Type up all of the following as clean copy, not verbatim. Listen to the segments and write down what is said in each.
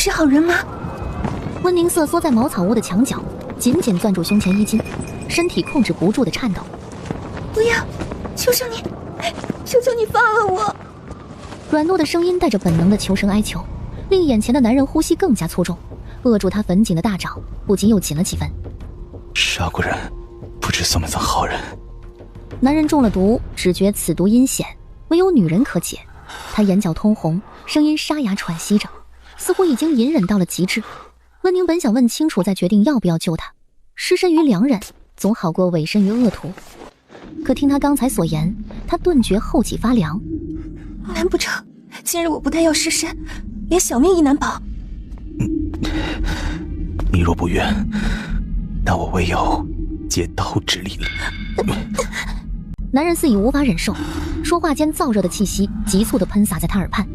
是好人吗？温宁瑟缩在茅草屋的墙角，紧紧攥住胸前衣襟，身体控制不住的颤抖。不要，求求你，求求你放了我！软糯的声音带着本能的求生哀求，令眼前的男人呼吸更加粗重，扼住他粉紧的大掌不禁又紧了几分。杀过人，不知算不算好人？男人中了毒，只觉此毒阴险，唯有女人可解。他眼角通红，声音沙哑喘息着，似乎已经隐忍到了极致。温宁本想问清楚再决定要不要救他，失身于良人总好过委身于恶徒，可听他刚才所言，他顿觉后脊发凉。难不成今日我不但要失身，连小命亦难保？你若不愿，那我唯有借刀之力了。男人似已无法忍受，说话间燥热的气息急促地喷洒在他耳畔。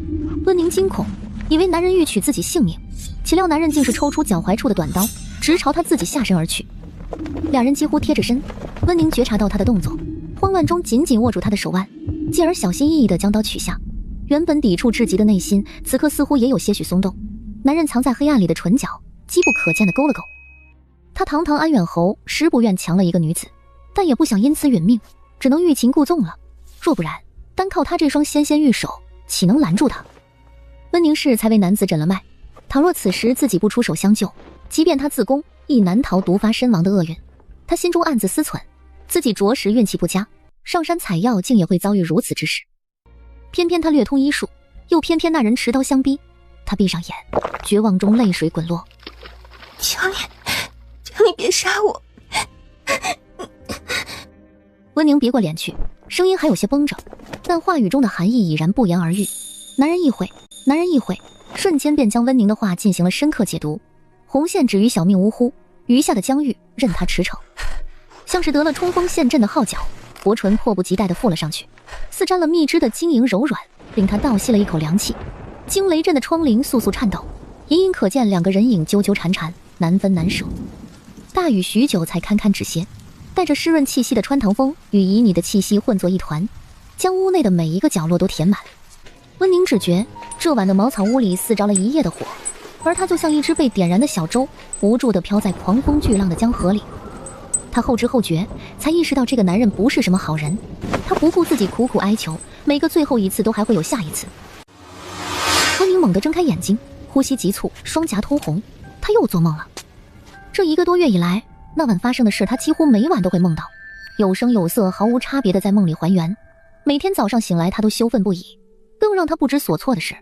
温宁惊恐，以为男人欲取自己性命，岂料男人竟是抽出脚踝处的短刀，直朝他自己下身而去。两人几乎贴着身，温宁觉察到他的动作，慌乱中紧紧握住他的手腕，继而小心翼翼地将刀取下。原本抵触至极的内心，此刻似乎也有些许松动。男人藏在黑暗里的唇角机不可见地勾了勾。他堂堂安远侯，实不愿强了一个女子，但也不想因此殒命，只能欲擒故纵了。若不然，单靠他这双纤纤玉手，岂能拦住他？温宁氏才为男子诊了脉，倘若此时自己不出手相救，即便他自宫，亦难逃毒发身亡的厄运。他心中暗自思忖，自己着实运气不佳，上山采药竟也会遭遇如此之事。偏偏他略通医术，又偏偏那人持刀相逼，他闭上眼，绝望中泪水滚落。求你别杀我！温宁别过脸去，声音还有些绷着，但话语中的含义已然不言而喻。男人意会，瞬间便将温宁的话进行了深刻解读。红线止于小命呜呼，余下的疆域任他驰骋。像是得了冲锋陷阵的号角，薄唇迫不及待地附了上去，似沾了蜜汁的晶莹柔软，令他倒吸了一口凉气。惊雷震的窗棂簌簌颤抖，隐隐可见两个人影纠纠缠缠，难分难舍。大雨许久才堪堪止歇，带着湿润气息的穿堂风与旖旎的气息混作一团，将屋内的每一个角落都填满。温宁只觉这晚的茅草屋里似着了一夜的火，而他就像一只被点燃的小舟，无助地飘在狂风巨浪的江河里。他后知后觉，才意识到这个男人不是什么好人。他不顾自己苦苦哀求，每个最后一次都还会有下一次。温宁猛地睁开眼睛，呼吸急促，双颊通红，他又做梦了。这1个多月以来，那晚发生的事他几乎每晚都会梦到，有声有色，毫无差别地在梦里还原。每天早上醒来他都羞愤不已。更让他不知所措的是，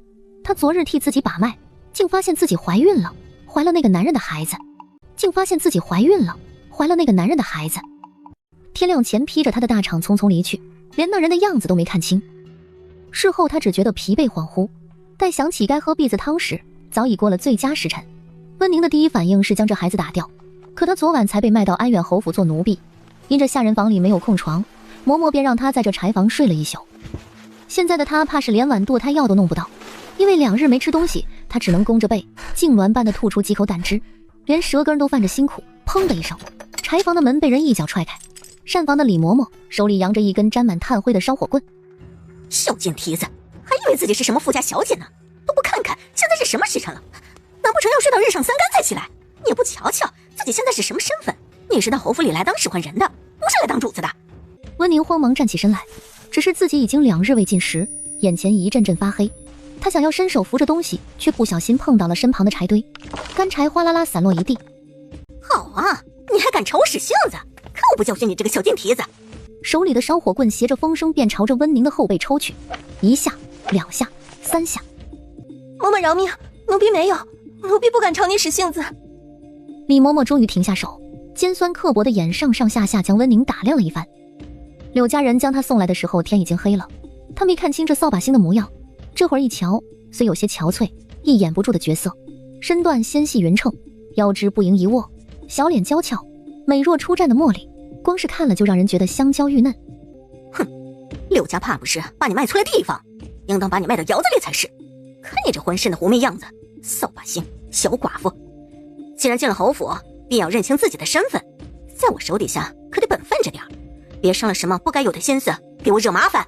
他昨日替自己把脉，竟发现自己怀孕了，怀了那个男人的孩子。天亮前披着他的大氅匆匆离去，连那人的样子都没看清。事后他只觉得疲惫恍惚，待想起该喝篦子汤时，早已过了最佳时辰。温宁的第一反应是将这孩子打掉，可他昨晚才被卖到安远侯府做奴婢，因这下人房里没有空床，嬷嬷便让他在这柴房睡了一宿。现在的他怕是连碗堕胎药都弄不到，因为2日没吃东西，他只能弓着背，痉挛般的吐出几口胆汁，连舌根都泛着辛苦。砰的一声，柴房的门被人一脚踹开，膳房的李嬷嬷手里扬着一根沾满炭灰的烧火棍。小贱蹄子，还以为自己是什么富家小姐呢，都不看看现在是什么时辰了，难不成要睡到日上3竿才起来？你也不瞧瞧自己现在是什么身份，你是到侯府里来当使唤人的，不是来当主子的。温宁慌忙站起身来，只是自己已经2日未进食，眼前一阵阵发黑。他想要伸手扶着东西，却不小心碰到了身旁的柴堆，干柴哗啦啦散落一地。好啊，你还敢朝我使性子，可我不教训你这个小贱蹄子！手里的烧火棍携着风声便朝着温宁的后背抽去，1下2下3下。嬷嬷饶命，奴婢没有，奴婢不敢朝你使性子。李嬷嬷终于停下手，尖酸刻薄的眼上上下下将温宁打量了一番。柳家人将他送来的时候天已经黑了，他没看清这扫把星的模样，这会儿一瞧，虽有些憔悴，亦掩不住的绝色。身段纤细匀称，腰肢不盈一握，小脸娇俏，美若初绽的茉莉，光是看了就让人觉得香蕉玉嫩。哼，柳家怕不是把你卖错了地方，应当把你卖到窑子里才是。看你这浑身的狐媚样子，扫把星，小寡妇。既然进了侯府，便要认清自己的身份，在我手底下可得本分着点，别伤了什么不该有的心思，给我惹麻烦。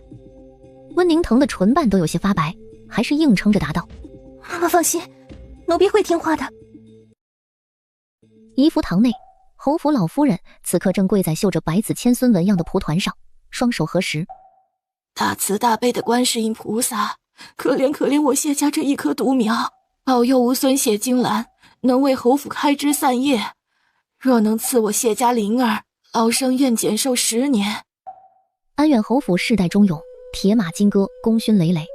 温宁疼的唇瓣都有些发白，还是硬撑着答道：嬷嬷放心，奴婢会听话的。仪福堂内，侯府老夫人此刻正跪在绣着百子千孙纹样的蒲团上，双手合十。大慈大悲的观世音菩萨，可怜可怜我谢家这一棵独苗，保佑无孙谢金兰能为侯府开枝散叶。若能赐我谢家灵儿老生愿减寿10年。安远侯府世代忠勇，铁马金戈，功勋累累，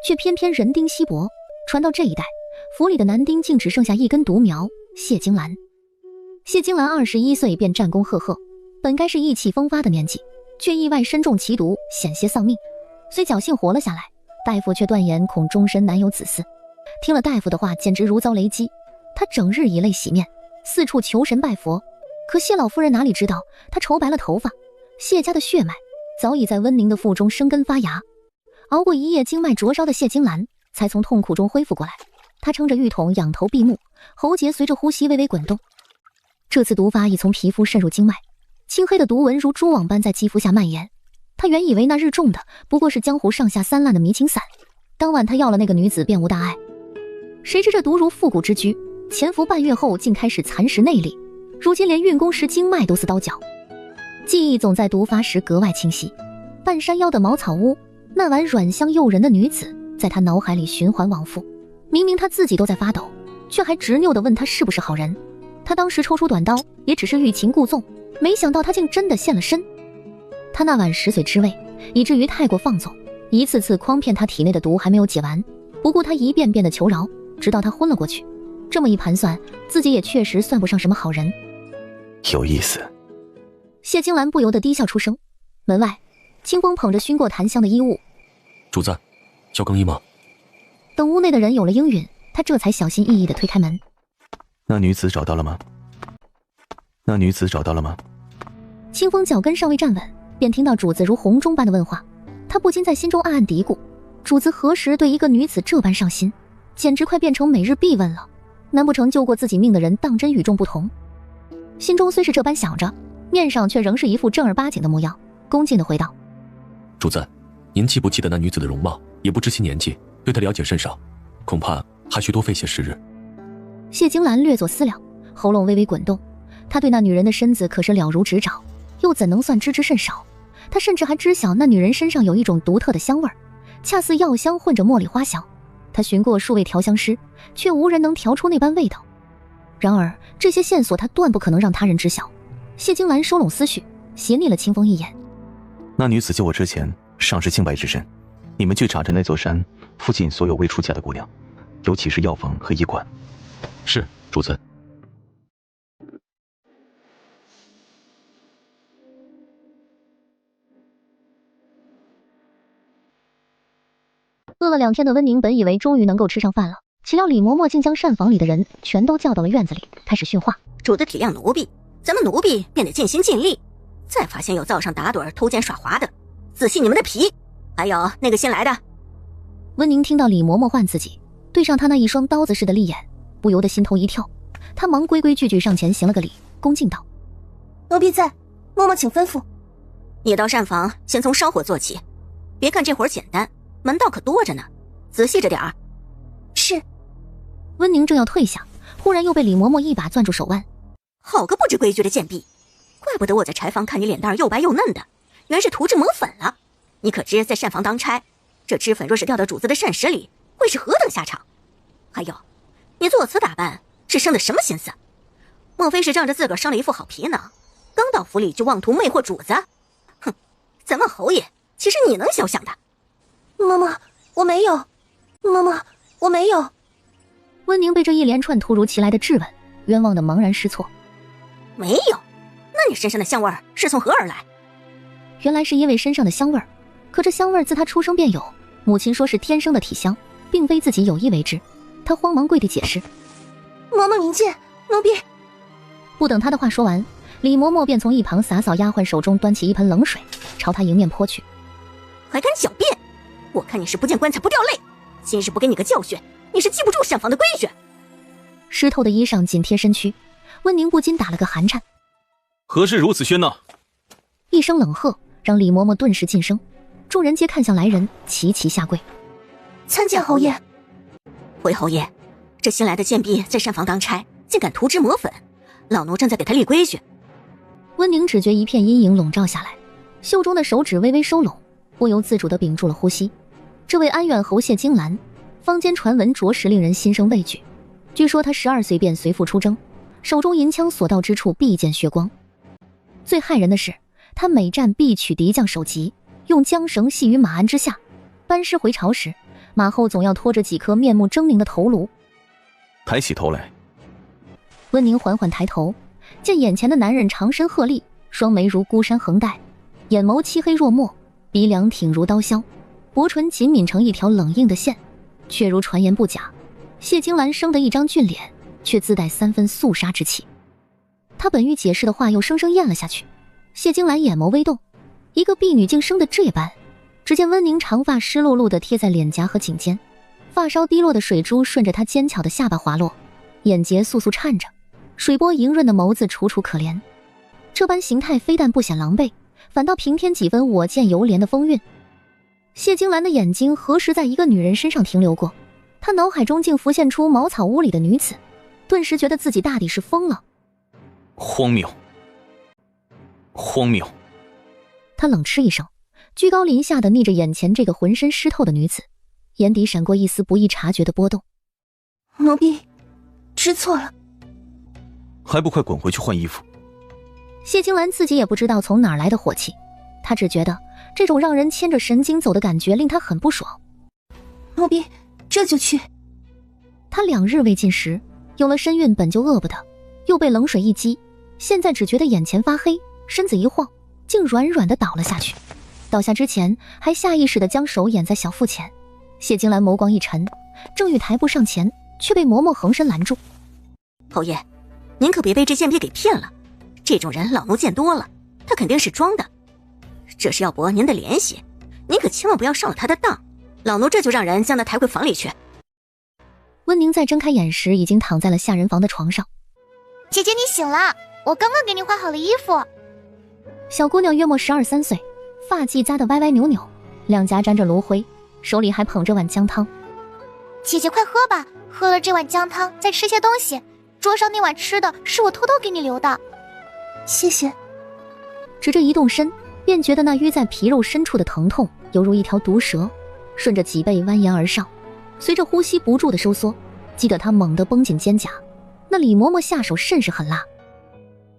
却偏偏人丁稀薄。传到这一代，府里的男丁竟只剩下一根独苗谢金兰。谢金兰21岁便战功赫赫，本该是意气风发的年纪，却意外身中奇毒，险些丧命。虽侥幸活了下来，大夫却断言恐终身难有子嗣。听了大夫的话，简直如遭雷击。他整日以泪洗面，四处求神拜佛。可谢老夫人哪里知道，她愁白了头发，谢家的血脉早已在温宁的腹中生根发芽。熬过一夜经脉灼烧的谢金兰才从痛苦中恢复过来。她撑着浴桶仰头闭目，喉结随着呼吸微微滚动。这次毒发已从皮肤渗入经脉，青黑的毒纹如蛛网般在肌肤下蔓延。他原以为那日中的不过是江湖上下3烂的迷情散，当晚他要了那个女子便无大碍。谁知这毒如复古之居，潜伏半月后竟开始蚕食内力，如今连运功时经脉都似刀绞。记忆总在毒发时格外清晰，半山腰的茅草屋，那晚软香诱人的女子在他脑海里循环往复。明明他自己都在发抖，却还执拗地问他是不是好人。他当时抽出短刀，也只是欲擒故纵，没想到他竟真的现了身。他那晚食髓知味，以至于太过放纵，一次次诓骗他体内的毒还没有解完，不顾他一遍遍的求饶，直到他昏了过去。这么一盘算，自己也确实算不上什么好人。有意思。谢金兰不由得低笑出声。门外，清风捧着熏过檀香的衣物。主子，需要更衣吗？等屋内的人有了应允，他这才小心翼翼地推开门。那女子找到了吗？那女子找到了吗？清风脚跟尚未站稳，便听到主子如洪钟般的问话。他不禁在心中暗暗嘀咕，主子何时对一个女子这般上心，简直快变成每日必问了。难不成救过自己命的人当真与众不同？心中虽是这般想着，面上却仍是一副正儿八经的模样，恭敬地回道：主子，您既不记得那女子的容貌，也不知其年纪，对她了解甚少，恐怕还需多费些时日。谢金兰略作思量，喉咙微微滚动。她对那女人的身子可是了如指掌，又怎能算知之甚少？她甚至还知晓那女人身上有一种独特的香味儿，恰似药香混着茉莉花香。她寻过数位调香师，却无人能调出那般味道。然而这些线索她断不可能让他人知晓。谢金兰收拢思绪，斜睨了清风一眼。那女子救我之前尚是清白之身，你们去查着那座山附近所有未出嫁的姑娘，尤其是药房和医馆。是，主子。饿了2天的温宁本以为终于能够吃上饭了，岂料李嬷嬷竟将膳房里的人全都叫到了院子里，开始训话。主子体谅奴婢，咱们奴婢便得尽心尽力。再发现有灶上打盹偷奸耍滑的，仔细你们的皮。还有那个新来的。温宁听到李嬷嬷唤自己，对上他那一双刀子似的利眼，不由得心头一跳。他忙规规矩矩上前行了个礼，恭敬道：奴婢在，嬷嬷请吩咐。你到膳房先从烧火做起，别看这活简单，门道可多着呢，仔细着点儿。是。温宁正要退下，忽然又被李嬷嬷一把攥住手腕。好个不知规矩的贱婢，怪不得我在柴房看你脸蛋又白又嫩的，原是涂脂抹粉了。你可知在膳房当差，这脂粉若是掉到主子的膳食里，会是何等下场？还有，你做此打扮是生的什么心思？莫非是仗着自个儿生了一副好皮囊，刚到府里就妄图魅惑主子？哼，咱们侯爷岂是你能休想的？嬷嬷，我没有。嬷嬷，我没有。温宁被这一连串突如其来的质问，冤枉的茫然失措。没有？那你身上的香味是从何而来？原来是因为身上的香味儿，可这香味儿自他出生便有，母亲说是天生的体香，并非自己有意为之。他慌忙跪地解释：嬷嬷明鉴，奴婢。不等他的话说完，李嬷嬷便从一旁洒扫丫鬟手中端起一盆冷水，朝他迎面泼去。还敢狡辩？我看你是不见棺材不掉泪，今日不给你个教训，你是记不住膳房的规矩。湿透的衣裳紧贴身躯，温宁不禁打了个寒颤。何事如此喧闹？一声冷喝让李嬷嬷顿时噤声，众人皆看向来人，齐齐下跪。参见侯爷。回侯爷，这新来的贱婢在膳房当差，竟敢涂脂抹粉，老奴正在给他立规矩。温宁只觉一片阴影笼罩下来，袖中的手指微微收拢，不由自主地屏住了呼吸。这位安远侯谢金兰，坊间传闻着实令人心生畏惧。据说他12岁便随父出征，手中银枪所到之处必见血光。最骇人的是，他每战必取敌将首级，用缰绳系于马鞍之下，班师回朝时，马后总要拖着几颗面目狰狞的头颅。抬起头来。温宁缓缓抬头，见眼前的男人长身鹤立，双眉如孤山横带，眼眸漆黑若墨，鼻梁挺如刀削，薄唇紧抿成一条冷硬的线，却如传言不假，谢金兰生得一张俊脸，却自带3分肃杀之气。他本欲解释的话又生生咽了下去。谢金兰眼眸微动，一个婢女竟生得这般。只见温宁长发湿漉漉地贴在脸颊和颈间，发梢滴落的水珠顺着她尖巧的下巴滑落，眼睫簌簌颤着，水波莹润的眸子楚楚可怜。这般形态非但不显狼狈，反倒平添几分我见犹怜的风韵。谢金兰的眼睛何时在一个女人身上停留过？她脑海中竟浮现出茅草屋里的女子，顿时觉得自己大抵是疯了。荒谬！荒谬！他冷嗤一声，居高临下地睨着眼前这个浑身湿透的女子，眼底闪过一丝不易察觉的波动。奴婢知错了。还不快滚回去换衣服！谢金兰自己也不知道从哪儿来的火气，她只觉得这种让人牵着神经走的感觉令她很不爽。奴婢这就去。她2日未进食，有了身孕本就饿不得，又被冷水一激，现在只觉得眼前发黑，身子一晃，竟软软地倒了下去。倒下之前还下意识地将手掩在小腹前。谢金兰眸光一沉，正欲抬步上前，却被嬷嬷横身拦住。侯爷，您可别被这贱婢给骗了，这种人老奴见多了，他肯定是装的，这是要博您的怜惜，您可千万不要上了他的当，老奴这就让人将他抬回房里去。温宁在睁开眼时已经躺在了下人房的床上。姐姐你醒了，我刚刚给你换好了衣服。小姑娘约莫12、13岁，发髻扎得歪歪扭扭，两颊沾着炉灰，手里还捧着碗姜汤。姐姐快喝吧，喝了这碗姜汤再吃些东西，桌上那碗吃的是我偷偷给你留的。谢谢。只这一动身，便觉得那淤在皮肉深处的疼痛犹如一条毒蛇，顺着脊背蜿蜒而上，随着呼吸不住的收缩，激得他猛地绷紧肩胛。那李嬷嬷下手甚是狠辣。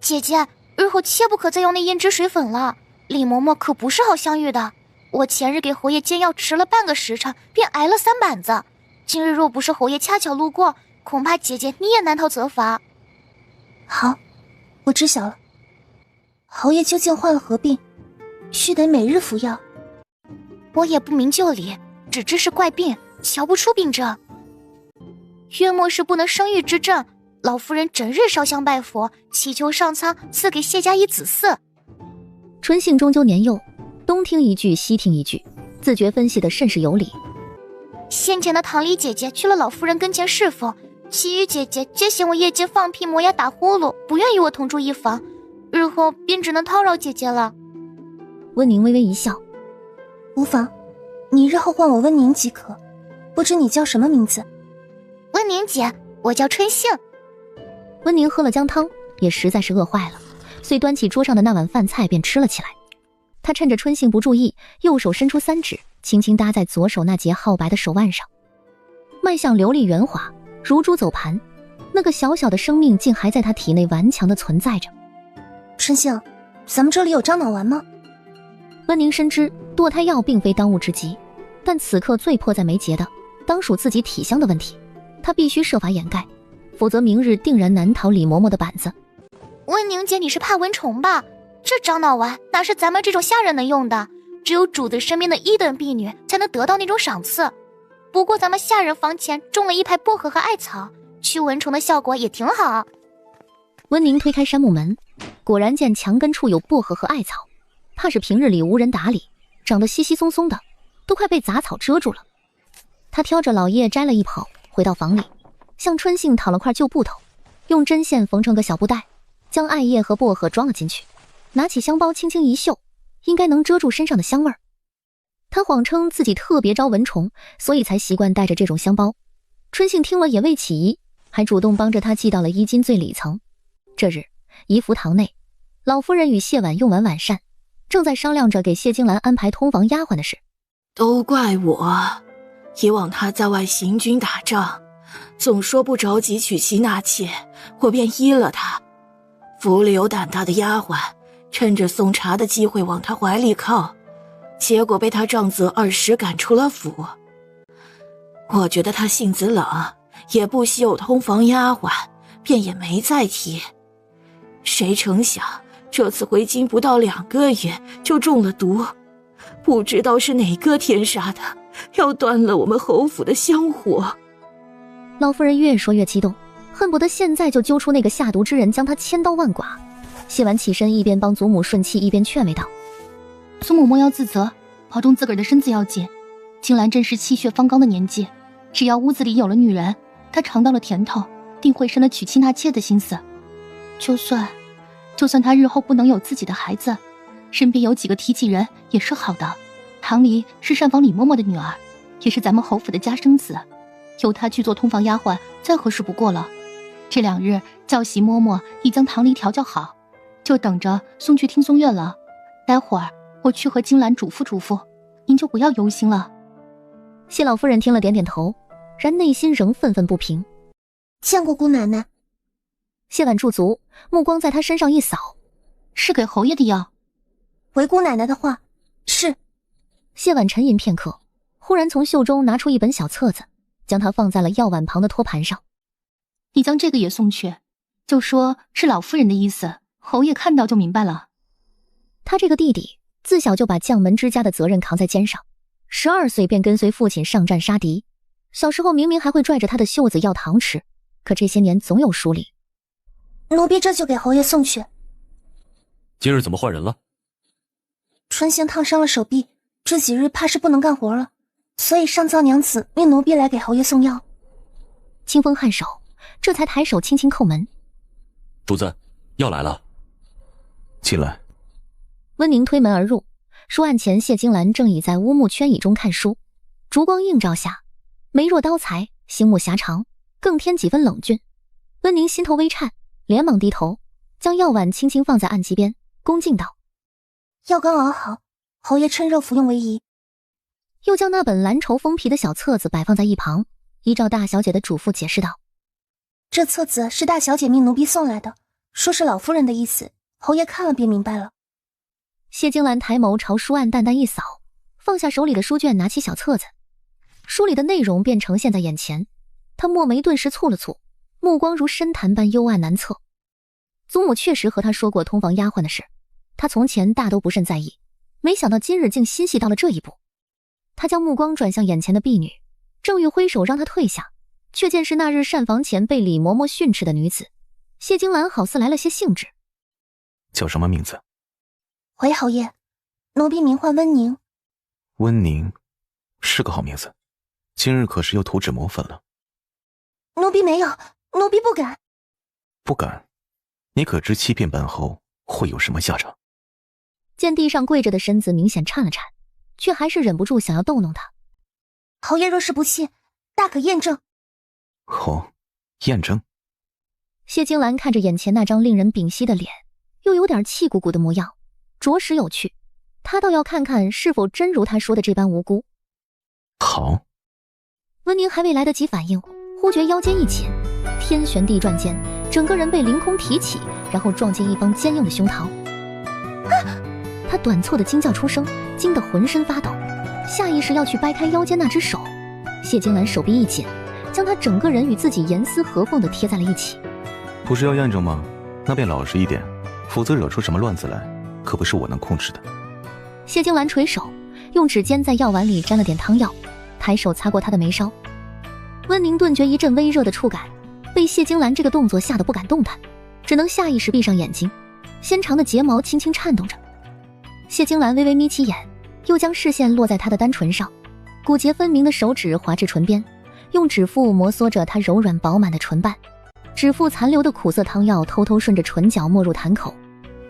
姐姐，日后切不可再用那胭脂水粉了，李嬷嬷可不是好相遇的。我前日给侯爷煎药迟了半个时辰，便挨了3板子。今日若不是侯爷恰巧路过，恐怕姐姐你也难逃责罚。好，我知晓了。侯爷究竟患了何病？须得每日服药。我也不明就里，只知是怪病，瞧不出病症。约莫是不能生育之症，老夫人整日烧香拜佛，祈求上苍赐给谢家一子嗣。春杏终究年幼，东听一句西听一句，自觉分析得甚是有理。先前的堂里姐姐去了老夫人跟前侍奉，其余姐姐皆嫌我夜间放屁磨牙打呼噜，不愿与我同住一房，日后便只能叨扰姐姐了。温宁微微一笑，无妨，你日后唤我温宁即可。不知你叫什么名字？温宁姐，我叫春杏。温宁喝了姜汤，也实在是饿坏了，遂端起桌上的那碗饭菜便吃了起来。他趁着春杏不注意，右手伸出3指，轻轻搭在左手那截皓白的手腕上，脉象流利圆滑，如珠走盘。那个小小的生命竟还在他体内顽强地存在着。春杏，咱们这里有樟脑丸吗？温宁深知堕胎药并非当务之急，但此刻最迫在眉睫的当属自己体香的问题，他必须设法掩盖，否则明日定然难逃李嬷嬷的板子。温宁姐，你是怕蚊虫吧？这樟脑丸哪是咱们这种下人能用的，只有主子身边的1等婢女才能得到那种赏赐。不过咱们下人房前种了一排薄荷和艾草，驱蚊虫的效果也挺好。温宁推开杉木门，果然见墙根处有薄荷和艾草，怕是平日里无人打理，长得稀稀松松的，都快被杂草遮住了。他挑着老叶摘了一捧，回到房里，向春杏讨了块旧布头，用针线缝成个小布袋，将艾叶和薄荷装了进去，拿起香包轻轻一嗅，应该能遮住身上的香味儿。他谎称自己特别招蚊虫，所以才习惯带着这种香包。春杏听了也未起疑，还主动帮着他记到了衣襟最里层。这日，怡福堂内，老夫人与谢婉用完晚膳，正在商量着给谢金兰安排通房丫鬟的事。都怪我，以往他在外行军打仗，总说不着急娶妻纳妾，我便依了他。府里有胆大的丫鬟，趁着送茶的机会往他怀里靠，结果被他杖责2时赶出了府。我觉得他性子冷，也不稀有通房丫鬟，便也没再提。谁成想这次回京不到2个月就中了毒，不知道是哪个天杀的，要断了我们侯府的香火。老夫人越说越激动，恨不得现在就揪出那个下毒之人，将他千刀万剐。谢婉起身，一边帮祖母顺气，一边劝慰道：祖母莫要自责，保重自个儿的身子要紧。金兰正是气血方刚的年纪，只要屋子里有了女人，她尝到了甜头，定会生了娶妻纳妾的心思。就算她日后不能有自己的孩子，身边有几个提起人也是好的。唐离是膳房李嬷嬷的女儿，也是咱们侯府的家生子，由她去做通房丫鬟再合适不过了。这2日教习嬷嬷已将唐离调教好，就等着送去听诵院了。待会儿我去和金兰嘱咐嘱咐，您就不要忧心了。谢老夫人听了点点头，然内心仍愤愤不平。见过姑奶奶。谢婉驻足，目光在她身上一扫，是给侯爷的药。回姑奶奶的话，是。谢婉沉吟片刻，忽然从袖中拿出一本小册子，将它放在了药碗旁的托盘上。你将这个也送去，就说是老夫人的意思，侯爷看到就明白了。他这个弟弟自小就把将门之家的责任扛在肩上，12岁便跟随父亲上战杀敌，小时候明明还会拽着他的袖子要糖吃，可这些年总有疏离。奴婢这就给侯爷送去。今日怎么换人了？春杏烫伤了手臂，这几日怕是不能干活了，所以上灶娘子命奴婢来给侯爷送药。清风颔首，这才抬手轻轻叩门。主子，药来了。进来。温宁推门而入，书案前谢金兰正倚在乌木圈椅中看书，烛光映照下，眉若刀裁，星目狭长，更添几分冷峻。温宁心头微颤，连忙低头，将药碗轻轻放在案几边，恭敬道：药刚熬好，侯爷趁热服用为宜。又将那本蓝绸封皮的小册子摆放在一旁，依照大小姐的嘱咐解释道：这册子是大小姐命奴婢送来的，说是老夫人的意思，侯爷看了便明白了。谢金兰抬眸朝书案淡淡一扫，放下手里的书卷，拿起小册子，书里的内容便呈现在眼前。她墨眉顿时蹙了蹙，目光如深潭般幽暗难测。祖母确实和她说过通房丫鬟的事，她从前大都不甚在意，没想到今日竟心细到了这一步。她将目光转向眼前的婢女，正欲挥手让她退下，却见是那日膳房前被李嬷嬷训斥的女子。谢金兰好似来了些兴致。叫什么名字？回侯爷，奴婢名唤温宁。温宁，是个好名字。今日可是又涂脂抹粉了？奴婢没有，奴婢不敢。不敢？你可知欺骗本侯会有什么下场？见地上跪着的身子明显颤了颤，却还是忍不住想要逗弄他。侯爷若是不信，大可验证。哦，验证。谢金兰看着眼前那张令人屏息的脸，又有点气鼓鼓的模样，着实有趣。她倒要看看是否真如她说的这般无辜。好。温宁还未来得及反应，忽觉腰间一紧，天旋地转间，整个人被凌空提起，然后撞进一方坚硬的胸膛。他短促的惊叫出声，惊得浑身发抖，下意识要去掰开腰间那只手。谢金兰手臂一紧，将他整个人与自己严丝合缝地贴在了一起。不是要验证吗？那便老实一点，否则惹出什么乱子来，可不是我能控制的。谢金兰垂手，用指尖在药碗里沾了点汤药，抬手擦过他的眉梢。温宁顿觉一阵微热的触感，被谢金兰这个动作吓得不敢动弹，只能下意识闭上眼睛，纤长的睫毛轻轻颤动着。谢金兰微微眯起眼，又将视线落在她的单唇上，骨节分明的手指滑至唇边，用指腹摩挲着她柔软饱满的唇瓣，指腹残留的苦涩汤药偷偷顺着唇角没入痰口。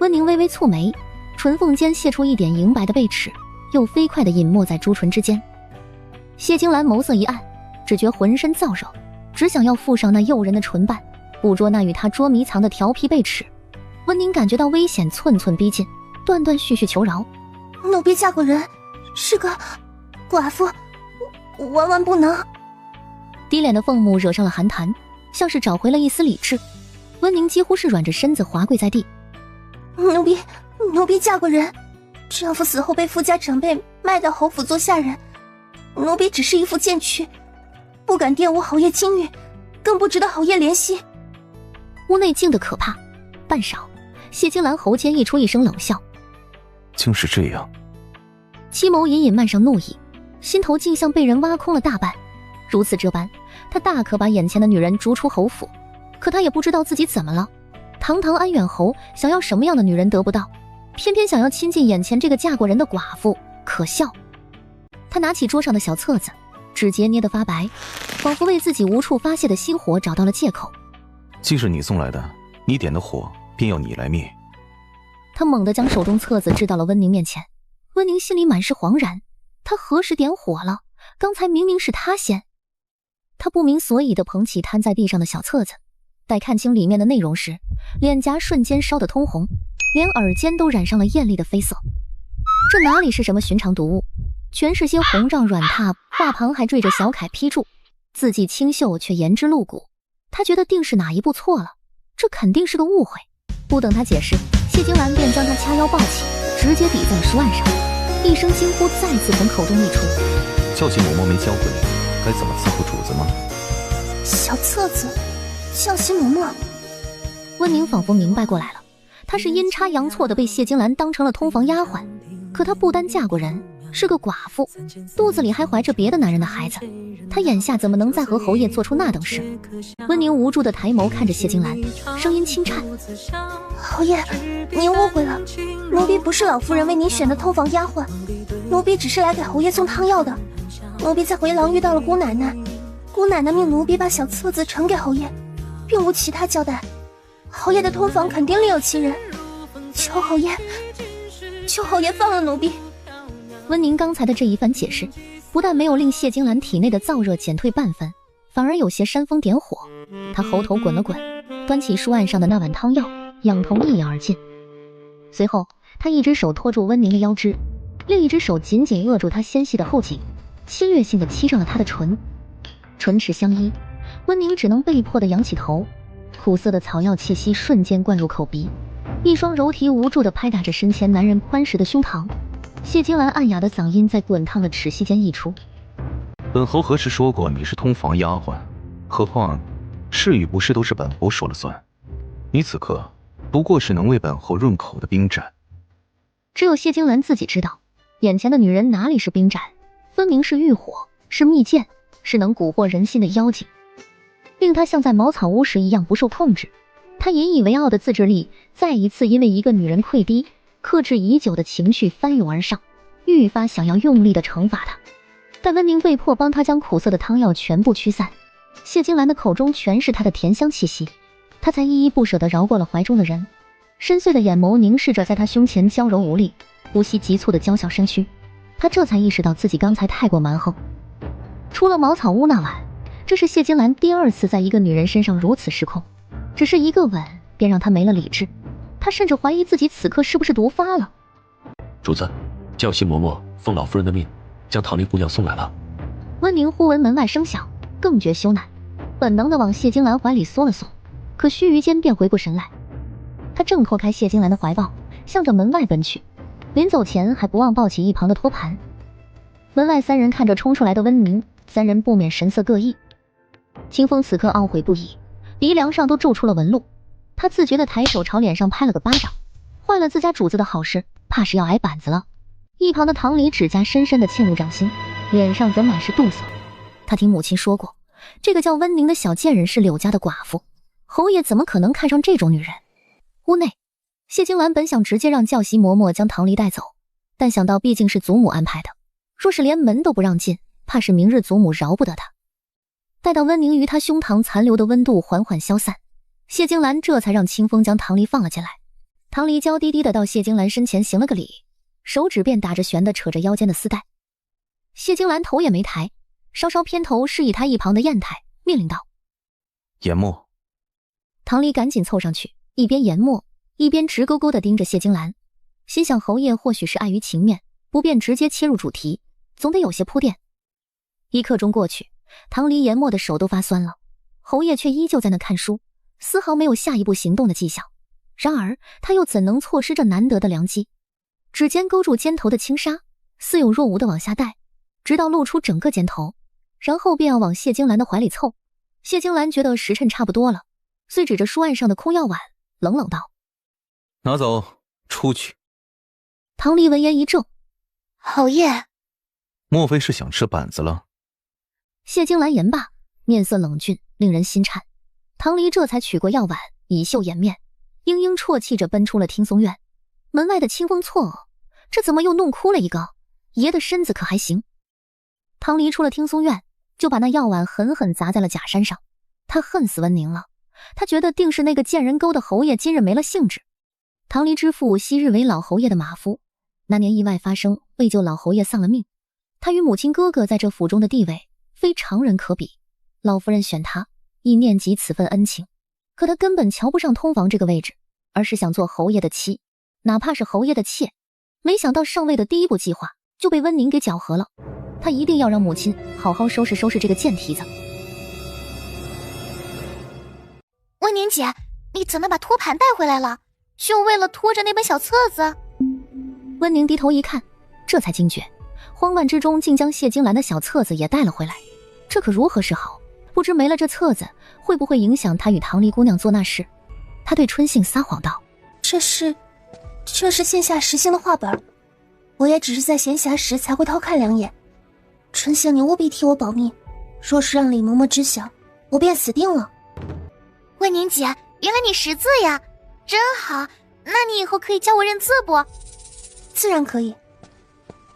温宁微微蹙眉，唇缝间泄出一点银白的贝齿，又飞快地隐没在朱唇之间。谢金兰眸色一暗，只觉浑身燥热，只想要附上那诱人的唇瓣，捕捉那与他捉迷藏的调皮贝齿。温宁感觉到危险寸寸逼近，断断续续求饶：奴婢嫁过人，是个寡妇，万万不能。低脸的凤目惹上了寒潭，像是找回了一丝理智。温宁几乎是软着身子滑跪在地：奴婢嫁过人，丈夫死后被夫家长辈卖到侯府做下人，奴婢只是一副贱躯，不敢玷污侯爷清誉，更不值得侯爷怜惜。屋内静得可怕，半晌，谢金兰喉间溢出一声冷笑：竟是这样。七眸隐隐漫上怒意，心头竟像被人挖空了大半。如此这般，他大可把眼前的女人逐出侯府，可他也不知道自己怎么了。堂堂安远侯，想要什么样的女人得不到，偏偏想要亲近眼前这个嫁过人的寡妇，可笑。他拿起桌上的小册子，指节捏得发白，仿佛为自己无处发泄的心火找到了借口。既是你送来的，你点的火便要你来灭。他猛地将手中册子掷到了温宁面前，温宁心里满是惶然，他何时点火了？刚才明明是他先。他不明所以地捧起摊在地上的小册子，待看清里面的内容时，脸颊瞬间烧得通红，连耳尖都染上了艳丽的绯色。这哪里是什么寻常读物，全是些红帐软榻，画旁还缀着小楷批注，字迹清秀却言之露骨。他觉得定是哪一步错了，这肯定是个误会。不等他解释，谢金兰便将他掐腰抱起，直接抵在了书案上。一声惊呼再次从口中溢出：教习嬷嬷没教过你该怎么伺候主子吗？小册子，教习嬷嬷。温宁仿佛明白过来了，她是阴差阳错的被谢金兰当成了通房丫鬟，可她不单嫁过人，是个寡妇，肚子里还怀着别的男人的孩子，她眼下怎么能再和侯爷做出那等事？温宁无助的抬眸看着谢金兰，声音轻颤：侯爷，您误会了，奴婢不是老夫人为您选的通房丫鬟，奴婢只是来给侯爷送汤药的。奴婢在回廊遇到了姑奶奶，姑奶奶命奴婢把小册子呈给侯爷，并无其他交代。侯爷的通房肯定另有其人，求侯爷放了奴婢。温宁刚才的这一番解释，不但没有令谢金兰体内的燥热减退半分，反而有些煽风点火。他喉头滚了滚，端起书案上的那碗汤药，仰头一饮而尽。随后，他一只手托住温宁的腰肢，另一只手紧紧扼住她纤细的后颈，侵略性地欺上了她的唇。唇齿相依，温宁只能被迫地仰起头，苦涩的草药气息瞬间灌入口鼻，一双柔蹄无助地拍打着身前男人宽实的胸膛。谢金兰暗哑的嗓音在滚烫的齿隙间溢出：本侯何时说过你是通房丫鬟？何况是与不是都是本侯说了算。你此刻不过是能为本侯润口的冰盏。只有谢金兰自己知道，眼前的女人哪里是冰盏，分明是欲火，是蜜饯，是能蛊惑人心的妖精，令她像在茅草屋时一样不受控制。她引以为傲的自制力再一次因为一个女人溃堤，克制已久的情绪翻涌而上，愈发想要用力地惩罚她。但温宁被迫帮她将苦涩的汤药全部驱散，谢金兰的口中全是她的甜香气息，她才依依不舍地饶过了怀中的人。深邃的眼眸凝视着在她胸前娇柔无力、呼吸急促的娇小身躯，她这才意识到自己刚才太过蛮横。出了茅草屋那晚，这是谢金兰第二次在一个女人身上如此失控，只是一个吻便让她没了理智。她甚至怀疑自己此刻是不是毒发了。主子，教习嬷嬷奉老夫人的命，将唐丽姑娘送来了。温宁忽闻门外声响，更觉羞赧，本能地往谢金兰怀里缩了缩，可须臾间便回过神来。他挣脱开谢金兰的怀抱，向着门外奔去，临走前还不忘抱起一旁的托盘。门外三人看着冲出来的温宁，三人不免神色各异。清风此刻懊悔不已，鼻梁上都皱出了纹路。他自觉地抬手朝脸上拍了个巴掌，坏了自家主子的好事，怕是要挨板子了。一旁的唐离指甲深深地嵌入掌心，脸上则满是妒色。他听母亲说过，这个叫温宁的小贱人是柳家的寡妇，侯爷怎么可能看上这种女人？屋内，谢金兰本想直接让教习嬷嬷将唐离带走，但想到毕竟是祖母安排的，若是连门都不让进，怕是明日祖母饶不得他。待到温宁于他胸膛残留的温度缓缓消散，谢金兰这才让清风将唐离放了进来。唐离娇滴滴地到谢金兰身前行了个礼，手指便打着旋地扯着腰间的丝带。谢金兰头也没抬，稍稍偏头示意他一旁的砚台，命令道：研墨。唐离赶紧凑上去，一边研墨，一边直勾勾地盯着谢金兰，心想侯爷或许是碍于情面，不便直接切入主题，总得有些铺垫。1刻钟过去，唐离研墨的手都发酸了，侯爷却依旧在那看书，丝毫没有下一步行动的迹象。然而他又怎能错失这难得的良机？指尖勾住肩头的轻纱，似有若无地往下带，直到露出整个肩头，然后便要往谢金兰的怀里凑。谢金兰觉得时辰差不多了，遂指着书案上的空药碗，冷冷道：拿走，出去。唐离闻言一怔，侯爷，莫非是想吃板子了？谢金兰言罢，面色冷峻，令人心颤。唐离这才取过药碗，以袖掩面，嘤嘤啜泣着奔出了听松院。门外的清风错愕，这怎么又弄哭了一个？爷的身子可还行？唐离出了听松院，就把那药碗狠狠砸在了假山上。他恨死温宁了，他觉得定是那个贱人勾的侯爷今日没了兴致。唐离之父昔日为老侯爷的马夫，那年意外发生，为救老侯爷丧了命。他与母亲哥哥在这府中的地位非常人可比，老夫人选他，亦念及此份恩情。可他根本瞧不上通房这个位置，而是想做侯爷的妻，哪怕是侯爷的妾。没想到上位的第一步计划就被温宁给搅和了，他一定要让母亲好好收拾收拾这个贱蹄子。温宁姐，你怎么把托盘带回来了？就为了拖着那本小册子？温宁低头一看，这才惊觉，慌乱之中竟将谢金兰的小册子也带了回来，这可如何是好？不知没了这册子，会不会影响他与唐离姑娘做那事？他对春杏撒谎道：这是线下实行的画本，我也只是在闲暇时才会偷看2眼。春杏，你务必替我保密，若是让李嬷嬷知晓，我便死定了。温宁姐，原来你识字呀，真好，那你以后可以教我认字不？自然可以。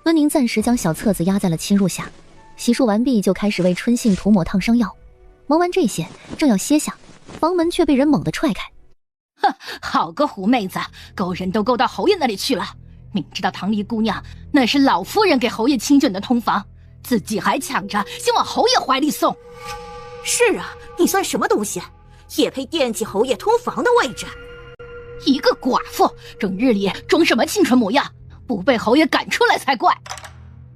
温宁暂时将小册子压在了侵入下，洗漱完毕就开始为春杏涂抹烫伤药。忙完这些，正要歇下，房门却被人猛地踹开。哼，好个狐妹子，勾人都勾到侯爷那里去了，明知道唐离姑娘那是老夫人给侯爷亲眷的通房，自己还抢着先往侯爷怀里送。是啊，你算什么东西，也配惦记侯爷通房的位置？一个寡妇整日里装什么清纯模样，不被侯爷赶出来才怪。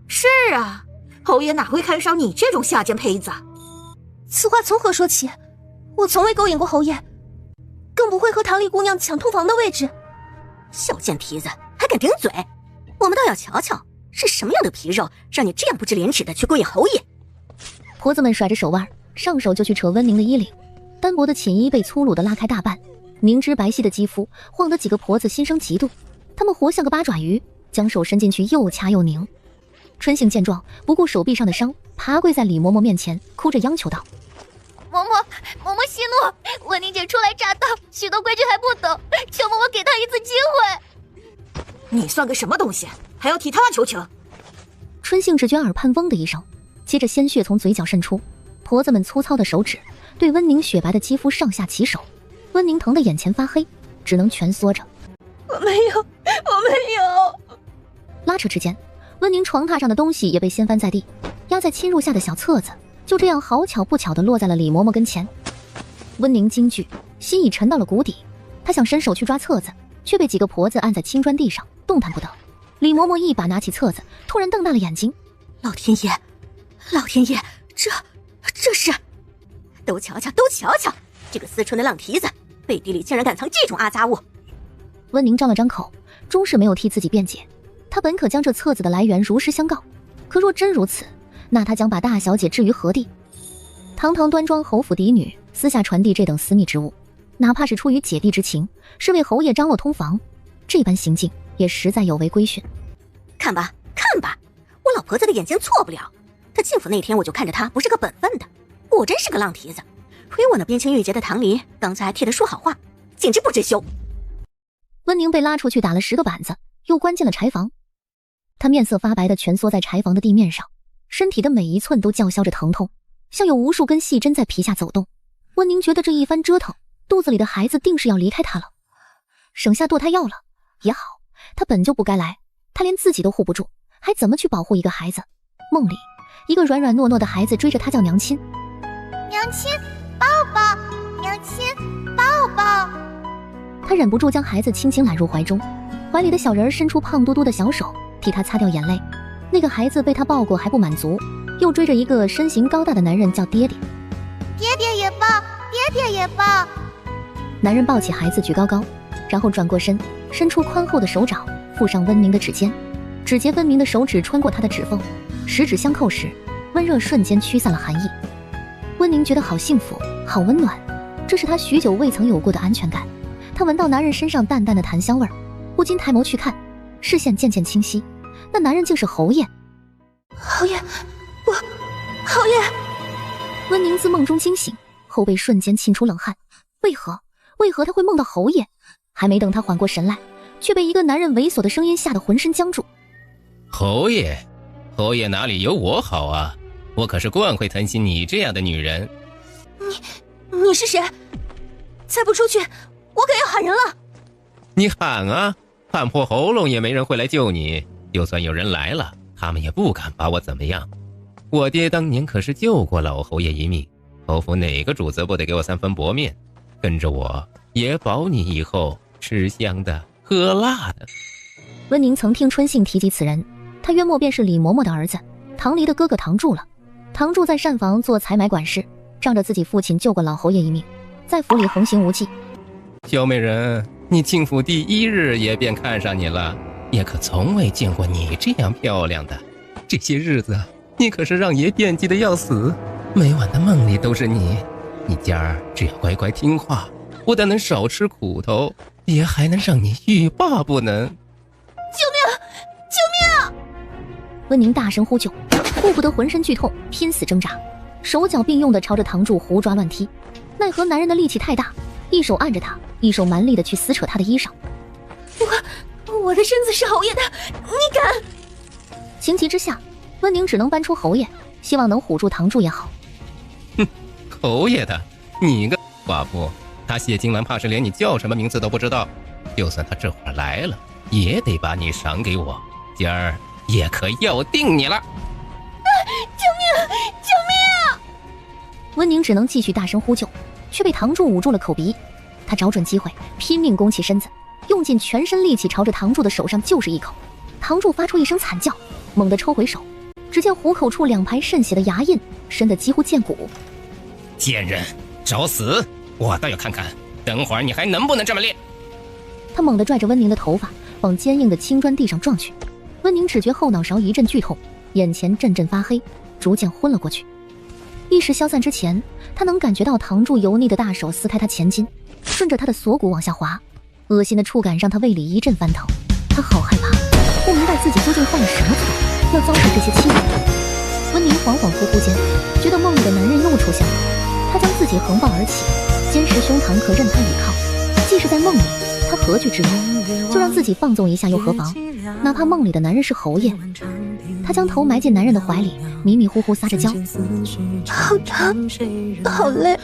是啊，侯爷哪会看上你这种下贱胚子？此话从何说起？我从未勾引过侯爷，更不会和唐离姑娘抢通房的位置。小贱蹄子，还敢顶嘴！我们倒要瞧瞧，是什么样的皮肉，让你这样不知廉耻的去勾引侯爷？婆子们甩着手腕，上手就去扯温宁的衣领，单薄的寝衣被粗鲁的拉开大半，明知白皙的肌肤晃得几个婆子心生嫉妒，他们活像个八爪鱼，将手伸进去又掐又拧。春杏见状，不顾手臂上的伤，爬跪在李嬷嬷面前，哭着央求道：嬷嬷息怒，温宁姐初来乍到，许多规矩还不懂，求嬷嬷给她一次机会。你算个什么东西，还要替她求情？春杏只觉耳畔嗡的一声，接着鲜血从嘴角渗出，婆子们粗糙的手指对温宁雪白的肌肤上下其手，温宁疼得眼前发黑，只能蜷缩着。我没有。拉扯之间，温宁床榻上的东西也被掀翻在地，压在侵入下的小册子就这样好巧不巧地落在了李嬷嬷跟前。温宁惊惧，心已沉到了谷底，她想伸手去抓册子，却被几个婆子按在青砖地上，动弹不得。李嬷嬷一把拿起册子，突然瞪大了眼睛：老天爷，这是……都瞧瞧，这个思春的浪蹄子，背地里竟然敢藏这种阿杂物！温宁张了张口，终是没有替自己辩解。他本可将这册子的来源如实相告，可若真如此，那他将把大小姐置于何地？堂堂端庄侯府嫡女，私下传递这等私密之物，哪怕是出于姐弟之情，是为侯爷张罗通房，这般行径也实在有违规训。看吧，我老婆子的眼睛错不了。她进府那天我就看着她不是个本分的，果真是个浪蹄子。亏我那冰清玉洁的唐离刚才还替她说好话，简直不知羞。温宁被拉出去打了10个板子，又关进了柴房。他面色发白地蜷缩在柴房的地面上，身体的每一寸都叫嚣着疼痛，像有无数根细针在皮下走动。温宁觉得这一番折腾，肚子里的孩子定是要离开他了，省下堕胎药了也好，他本就不该来，他连自己都护不住，还怎么去保护一个孩子？梦里一个软软糯糯的孩子追着他叫娘亲。娘亲，抱抱。亲，抱抱。他忍不住将孩子轻轻揽入怀中，怀里的小人伸出胖嘟嘟的小手替他擦掉眼泪。那个孩子被他抱过还不满足，又追着一个身形高大的男人叫爹爹。爹爹也抱，爹爹也抱。男人抱起孩子举高高，然后转过身，伸出宽厚的手掌附上温宁的指尖，指节分明的手指穿过他的指缝，十指相扣时，温热瞬间驱散了寒意。温宁觉得好幸福，好温暖，这是他许久未曾有过的安全感。他闻到男人身上淡淡的檀香味儿，不禁抬眸去看，视线渐渐清晰，那男人竟是侯爷。侯爷，侯爷！温宁自梦中惊醒，后背瞬间沁出冷汗。为何他会梦到侯爷？还没等他缓过神来，却被一个男人猥琐的声音吓得浑身僵住。侯爷哪里有我好啊？我可是惯会疼惜你这样的女人。你是谁？再不出去，我可要喊人了。你喊啊，喊破喉咙也没人会来救你。就算有人来了，他们也不敢把我怎么样。我爹当年可是救过老侯爷一命，侯府哪个主子不得给我3分薄面？跟着我也保你以后吃香的喝辣的。温宁曾听春信提及此人，他约莫便是李嬷嬷的儿子，唐离的哥哥唐柱了。唐柱在膳房做采买管事，仗着自己父亲救过老侯爷一命，在府里横行无忌。小美人，你进府第1日也便看上你了，也可从未见过你这样漂亮的。这些日子你可是让爷惦记的要死，每晚的梦里都是你。你家儿只要乖乖听话，不但能少吃苦头，也还能让你欲罢不能。救命！救命！温宁大声呼救，顾不得浑身剧痛，拼死挣扎，手脚并用地朝着唐柱胡抓乱踢。奈何男人的力气太大，一手按着他，一手蛮力地去撕扯他的衣裳。我的身子是侯爷的，你敢？情急之下，温宁只能搬出侯爷，希望能唬住唐柱也好。侯爷的，你个寡妇，他谢金兰怕是连你叫什么名字都不知道。就算他这会儿来了，也得把你赏给我，今儿也可要定你了。救命！救命！温宁只能继续大声呼救，却被唐柱捂住了口鼻。他找准机会，拼命弓起身子，用尽全身力气朝着唐柱的手上就是一口。唐柱发出一声惨叫，猛地抽回手，只见虎口处2排渗血的牙印，深得几乎见骨。贱人，找死！我倒要看看，等会儿你还能不能这么练。他猛地拽着温宁的头发往坚硬的青砖地上撞去，温宁只觉后脑勺一阵剧痛，眼前阵阵发黑，逐渐昏了过去。意识消散之前，他能感觉到唐柱油腻的大手撕开他前襟，顺着他的锁骨往下滑，恶心的触感让他胃里一阵翻腾。他好害怕，不明白自己究竟犯了什么错，要遭受这些欺辱。温宁恍恍惚惚间，觉得梦里的男人又出现了。他将自己横抱而起，坚实胸膛可任他倚靠。即使在梦里，他何惧之有？就让自己放纵一下又何妨？哪怕梦里的男人是侯爷。他将头埋进男人的怀里，迷迷糊糊撒着娇。好疼，好累，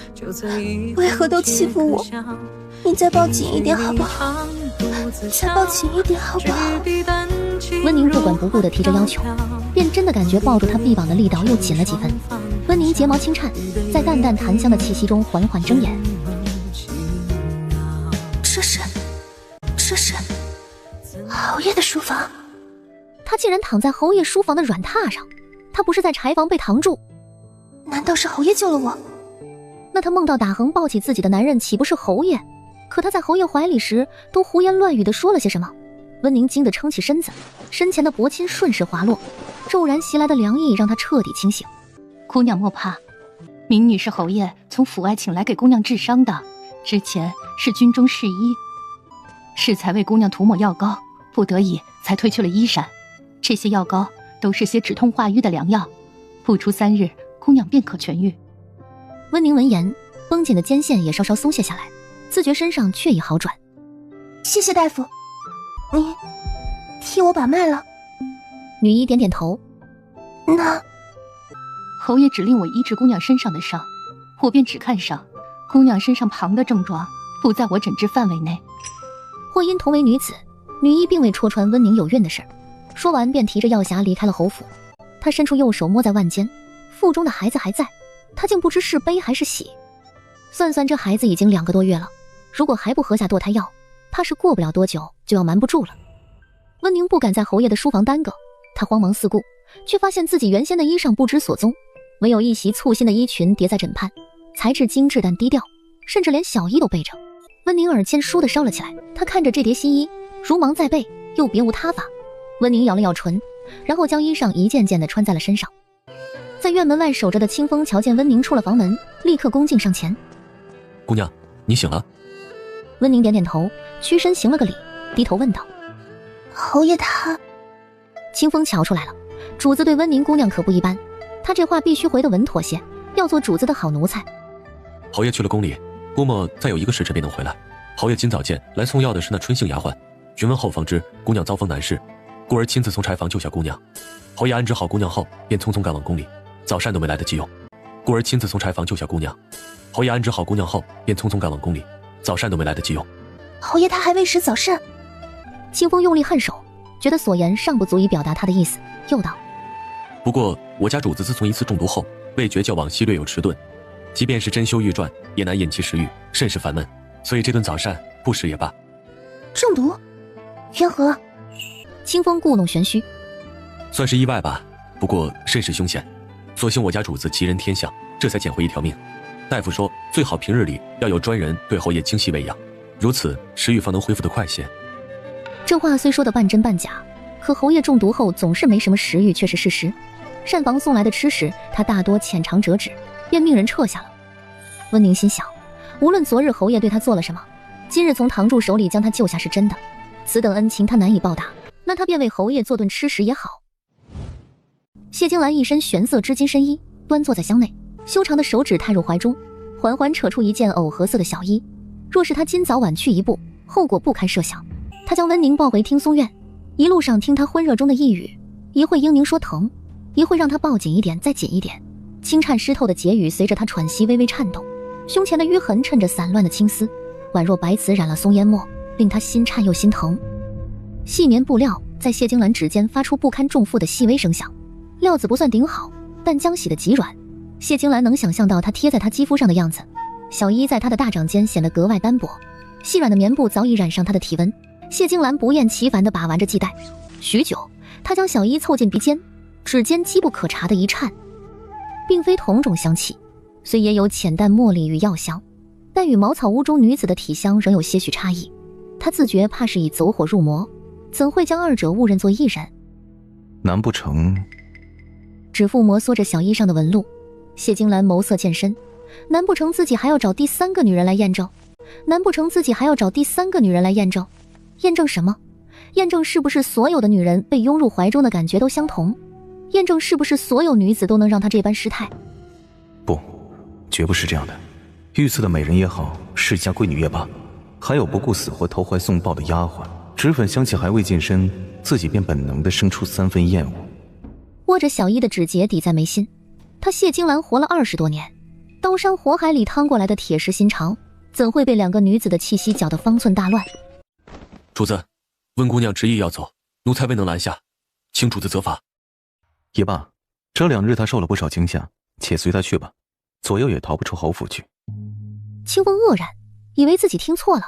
为何都欺负我？你再抱紧一点好不好？再抱紧一点好不好？温宁不管不顾地提着要求，便真的感觉抱住他臂膀的力道又紧了几分。温宁睫毛轻颤，在淡淡檀香的气息中缓缓睁眼。这是侯爷的书房。他竟然躺在侯爷书房的软榻上，他不是在柴房被唐住？难道是侯爷救了我？那他梦到打横抱起自己的男人岂不是侯爷？可他在侯爷怀里时都胡言乱语地说了些什么？温宁惊得撑起身子，身前的薄衾顺势滑落，骤然袭来的凉意让他彻底清醒。姑娘莫怕，民女是侯爷从府外请来给姑娘治伤的，之前是军中侍医，适才为姑娘涂抹药膏，不得已才褪去了衣衫。这些药膏都是些止痛化瘀的良药，不出3日，姑娘便可痊愈。温宁闻言，绷紧的肩线也稍稍松懈下来，自觉身上却已好转。谢谢大夫，你替我把脉了。女医点点头。那侯爷指令我医治姑娘身上的伤，我便只看伤，姑娘身上旁的症状不在我诊治范围内。或因同为女子，女医并未戳穿温宁有孕的事，说完便提着药匣离开了侯府。她伸出右手摸在腕间，腹中的孩子还在，她竟不知是悲还是喜。算算这孩子已经2个多月了，如果还不喝下堕胎药，怕是过不了多久就要瞒不住了。温宁不敢在侯爷的书房耽搁，他慌忙四顾，却发现自己原先的衣裳不知所踪，唯有一袭簇新的衣裙叠在枕畔，材质精致但低调，甚至连小衣都背着。温宁耳尖倏地烧了起来，他看着这叠新衣，如芒在背，又别无他法。温宁咬了咬唇，然后将衣裳一件件地穿在了身上。在院门外守着的清风瞧见温宁出了房门，立刻恭敬上前。姑娘，你醒了？温宁点点头，屈身行了个礼，低头问道：侯爷他……清风瞧出来了，主子对温宁姑娘可不一般，他这话必须回得稳妥些，要做主子的好奴才。侯爷去了宫里，估摸再有1个时辰便能回来。侯爷今早见来送药的是那春杏丫鬟，询问后方知姑娘遭逢难事，故而亲自从柴房救下姑娘。侯爷安置好姑娘后，便匆匆赶往宫里，早膳都没来得及用，故而亲自从柴房救下姑娘。侯爷安置好姑娘后，便匆匆赶往宫里，早膳都没来得及用。侯爷他还未食早膳。清风用力颔首，觉得所言尚不足以表达他的意思，又道：不过我家主子自从一次中毒后，味觉较往昔略有迟钝，即便是珍馐玉馔，也难引其食欲，甚是烦闷，所以这顿早膳不食也罢。中毒？缘何？清风故弄玄虚，算是意外吧，不过甚是凶险，所幸我家主子奇人天相，这才捡回一条命。大夫说最好平日里要有专人对侯爷精细喂养，如此食欲方能恢复得快些。这话虽说的半真半假，可侯爷中毒后总是没什么食欲却是事实。膳房送来的吃食他大多浅尝辄止，便命人撤下了。温宁心想，无论昨日侯爷对他做了什么，今日从堂主手里将他救下是真的，此等恩情他难以报答，那他便为侯爷做顿吃食也好。谢金兰一身玄色织金深衣，端坐在箱内，修长的手指探入怀中，缓缓扯出一件藕荷色的小衣。若是他今早晚去一步，后果不堪设想。他将温宁抱回听松院，一路上听他昏热中的呓语，一会英宁说疼，一会让他抱紧一点再紧一点，轻颤湿透的结语随着他喘息微微颤动，胸前的淤痕衬着散乱的青丝，宛若白瓷染了松烟墨，令他心颤又心疼。细棉布料在谢金兰指尖发出不堪重负的细微声响，料子不算顶好，但浆洗得极软。谢金兰能想象到它贴在她肌肤上的样子，小衣在她的大掌间显得格外单薄，细软的棉布早已染上她的体温。谢金兰不厌其烦地把玩着系带，许久，她将小衣凑近鼻尖，指尖机不可察的一颤，并非同种香气，虽也有浅淡茉莉与药香，但与茅草屋中女子的体香仍有些许差异。她自觉怕是已走火入魔，怎会将二者误认作一人？难不成……指腹摩挲着小衣上的纹路，谢金兰眸色渐深，难不成自己还要找第3个女人来验证？难不成自己还要找第3个女人来验证？验证什么？验证是不是所有的女人被拥入怀中的感觉都相同？验证是不是所有女子都能让她这般失态？不，绝不是这样的。御赐的美人也好，世家贵女也罢，还有不顾死活投怀送抱的丫鬟，脂粉香气还未近身，自己便本能地生出3分厌恶。握着小衣的指节抵在眉心，她谢金兰活了20多年，刀山火海里趟过来的铁石心肠，怎会被2个女子的气息搅得方寸大乱？主子，温姑娘执意要走，奴才未能拦下，请主子责罚。也罢，这2日她受了不少惊吓，且随她去吧，左右也逃不出侯府去。清风愕然，以为自己听错了，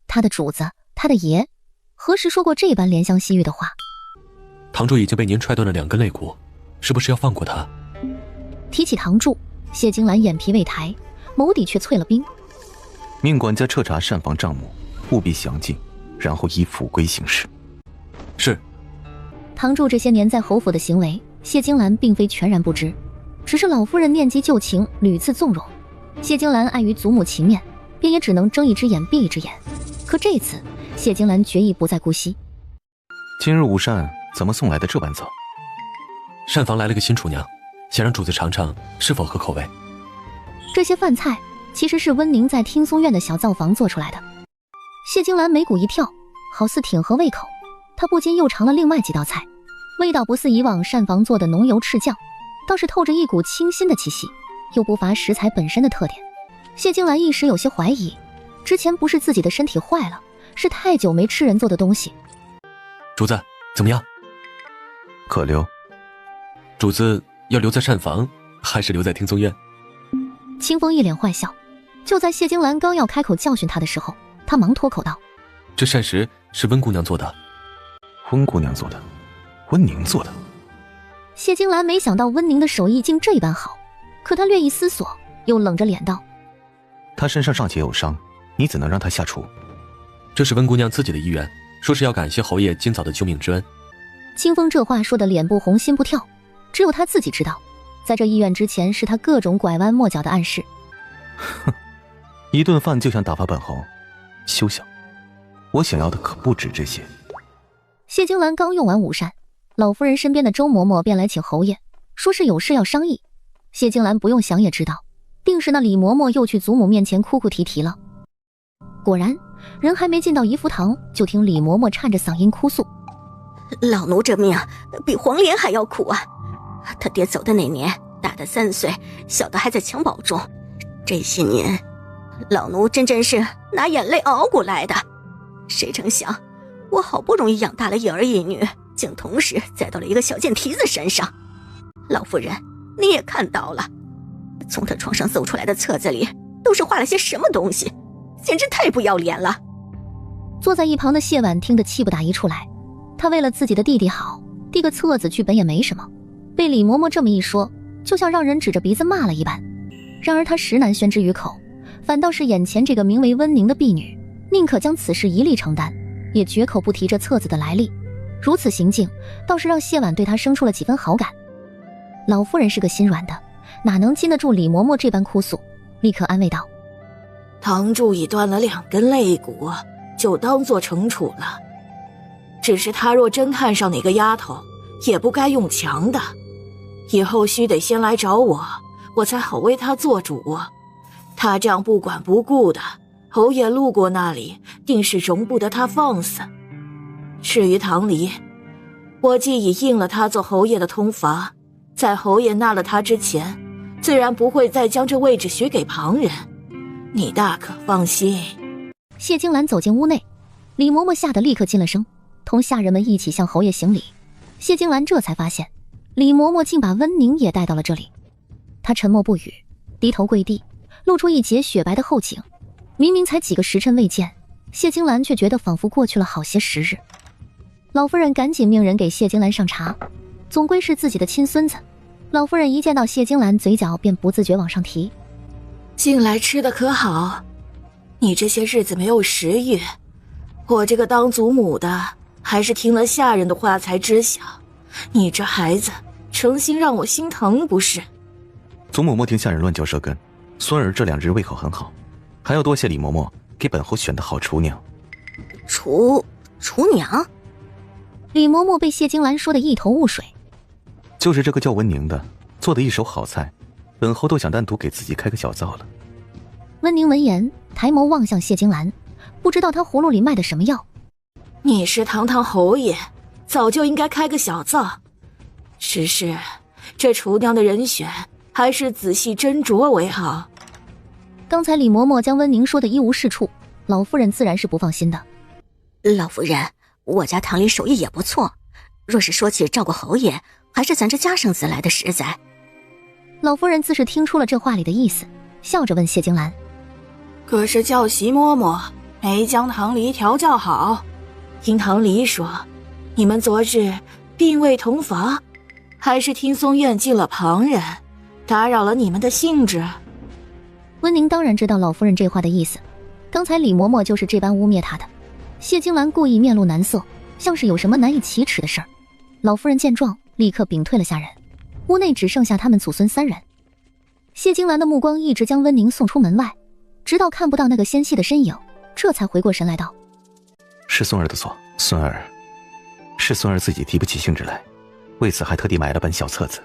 他的主子，他的爷，何时说过这般怜香惜玉的话？堂主已经被您踹断了2根肋骨，是不是要放过他？提起堂主，谢金兰眼皮未抬，眸底却淬了冰。命管家彻查膳房账目，务必详尽，然后依府规行事。是。堂主这些年在侯府的行为，谢金兰并非全然不知，只是老夫人念及旧情，屡次纵容。谢金兰碍于祖母情面，便也只能睁一只眼闭一只眼。可这次，谢金兰决意不再姑息。今日午膳怎么送来的这般早？膳房来了个新厨娘，想让主子尝尝是否合口味。这些饭菜其实是温宁在听松院的小灶房做出来的。谢金兰眉骨一跳，好似挺合胃口，她不禁又尝了另外几道菜，味道不似以往膳房做的浓油赤酱，倒是透着一股清新的气息，又不乏食材本身的特点。谢金兰一时有些怀疑，之前不是自己的身体坏了，是太久没吃人做的东西。主子怎么样？可留。主子要留在膳房，还是留在听松院？清风一脸坏笑，就在谢金兰刚要开口教训他的时候，他忙脱口道：“这膳食是温姑娘做的。”温姑娘做的？温宁做的？谢金兰没想到温宁的手艺竟这般好，可他略一思索，又冷着脸道：“她身上尚且有伤，你怎能让她下厨？”这是温姑娘自己的意愿，说是要感谢侯爷今早的救命之恩。清风这话说的脸不红心不跳，只有他自己知道，在这意愿之前是他各种拐弯抹角的暗示。哼，一顿饭就想打发本侯，休想！我想要的可不止这些。谢金兰刚用完午膳，老夫人身边的周嬷嬷便来请侯爷，说是有事要商议。谢金兰不用想也知道，定是那李嬷嬷又去祖母面前哭哭啼啼了。果然，人还没进到怡福堂，就听李嬷嬷颤着嗓音哭诉：“老奴这命比黄连还要苦啊！他爹走的那年，大的3岁，小的还在襁褓中。这些年，老奴真是拿眼泪熬过来的。谁成想，我好不容易养大了一儿一女，竟同时栽到了一个小贱蹄子身上。老夫人，你也看到了，从他床上搜出来的册子里，都是画了些什么东西，简直太不要脸了。”坐在一旁的谢婉听得气不打一处来，他为了自己的弟弟好，递个册子去本也没什么，被李嬷嬷这么一说，就像让人指着鼻子骂了一般。然而他实难宣之于口，反倒是眼前这个名为温宁的婢女，宁可将此事一力承担，也绝口不提这册子的来历。如此行径，倒是让谢婉对他生出了几分好感。老夫人是个心软的，哪能禁得住李嬷嬷这般哭诉，立刻安慰道：“堂主已断了2根肋骨，就当作惩处了。只是他若真看上哪个丫头，也不该用强的，以后须得先来找我，我才好为他做主。他这样不管不顾的，侯爷路过那里，定是容不得他放肆。至于唐离，我既已应了他做侯爷的通房，在侯爷纳了他之前，自然不会再将这位置许给旁人，你大可放心。”谢金兰走进屋内，李嬷嬷吓得立刻噤了声，同下人们一起向侯爷行礼。谢金兰这才发现，李嬷嬷竟把温宁也带到了这里。她沉默不语，低头跪地，露出一截雪白的后颈。明明才几个时辰未见，谢金兰却觉得仿佛过去了好些时日。老夫人赶紧命人给谢金兰上茶，总归是自己的亲孙子。老夫人一见到谢金兰，嘴角便不自觉往上提：“近来吃的可好？你这些日子没有食欲，我这个当祖母的还是听了下人的话才知晓，你这孩子诚心让我心疼不是？”祖母莫听下人乱嚼舌根，孙儿这2日胃口很好，还要多谢李嬷嬷给本侯选的好厨娘。厨娘？李嬷嬷被谢金兰说得一头雾水。就是这个叫温宁的，做的一手好菜，本侯都想单独给自己开个小灶了。温宁闻言，抬眸望向谢金兰，不知道他葫芦里卖的什么药。你是堂堂侯爷，早就应该开个小灶。只是这厨娘的人选，还是仔细斟酌为好。刚才李嬷嬷将温宁说的一无是处，老夫人自然是不放心的。老夫人，我家堂里手艺也不错，若是说起照顾侯爷，还是咱这家生子来的实在。老夫人自是听出了这话里的意思，笑着问谢金兰：“可是教习嬷嬷没将堂离调教好，听堂离说，你们昨日并未同房，还是听松燕进了旁人，打扰了你们的兴致？”温宁当然知道老夫人这话的意思，刚才李嬷嬷就是这般污蔑她的。谢金兰故意面露难色，像是有什么难以启齿的事儿。老夫人见状，立刻屏退了下人，屋内只剩下他们祖孙3人。谢金兰的目光一直将温宁送出门外，直到看不到那个纤细的身影，这才回过神来道：“是孙儿的错，孙儿自己提不起兴致来，为此还特地买了本小册子。”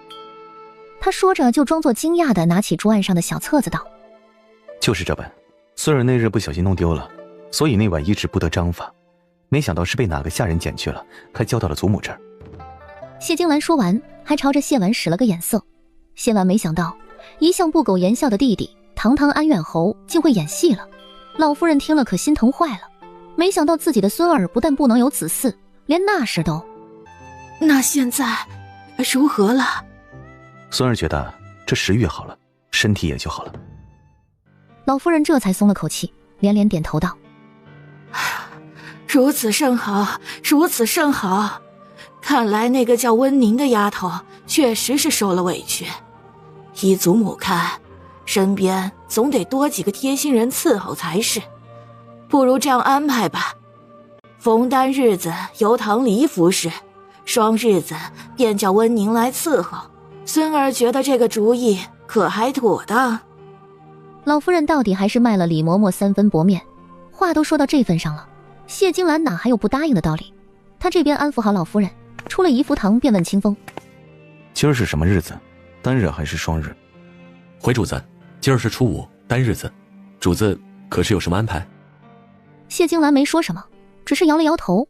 他说着就装作惊讶地拿起桌案上的小册子道：“就是这本，孙儿那日不小心弄丢了，所以那晚一直不得章法，没想到是被哪个下人捡去了，还交到了祖母这儿。”谢金兰说完，还朝着谢婉使了个眼色。谢婉没想到，一向不苟言笑的弟弟堂堂安远侯竟会演戏了。老夫人听了可心疼坏了，没想到自己的孙儿不但不能有子嗣，连那事都……那现在如何了？孙儿觉得这食欲好了，身体也就好了。老夫人这才松了口气，连连点头道：如此甚好，如此甚好。看来那个叫温宁的丫头确实是受了委屈。依祖母看，身边总得多几个贴心人伺候才是。不如这样安排吧，逢单日子由唐离服侍，双日子便叫温宁来伺候。孙儿觉得这个主意可还妥当。老夫人到底还是卖了李嬷嬷3分薄面，话都说到这份上了，谢金兰哪还有不答应的道理？她这边安抚好老夫人，出了怡福堂便问清风：今儿是什么日子？单日还是双日？回主子，今儿是初五，单日子，主子可是有什么安排？谢金兰没说什么，只是摇了摇头。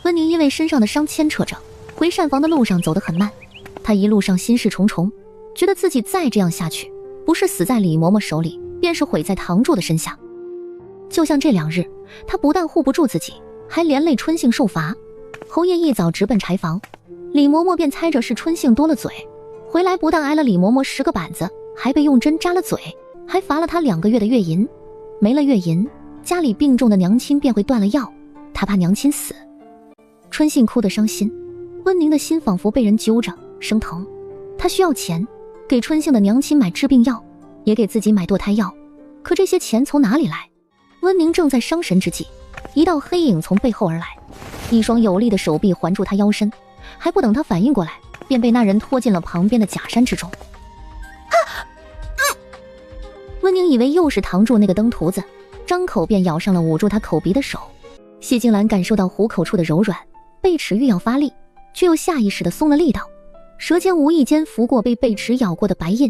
温宁因为身上的伤牵扯着，回膳房的路上走得很慢。他一路上心事重重，觉得自己再这样下去，不是死在李嬷嬷手里，便是毁在堂主的身下。就像这2日，他不但护不住自己，还连累春杏受罚。侯爷一早直奔柴房，李嬷嬷便猜着是春杏多了嘴，回来不但挨了李嬷嬷10个板子，还被用针扎了嘴，还罚了他2个月的月银。没了月银，家里病重的娘亲便会断了药，他怕娘亲死。春杏哭得伤心，温宁的心仿佛被人揪着，生疼。他需要钱，给春杏的娘亲买治病药，也给自己买堕胎药，可这些钱从哪里来？温宁正在伤神之际，一道黑影从背后而来，一双有力的手臂环住他腰身，还不等他反应过来，便被那人拖进了旁边的假山之中。温宁以为又是堂主那个登徒子，张口便咬上了捂住他口鼻的手。谢金兰感受到虎口处的柔软，贝齿欲要发力，却又下意识地松了力道，舌尖无意间拂过被贝齿咬过的白印，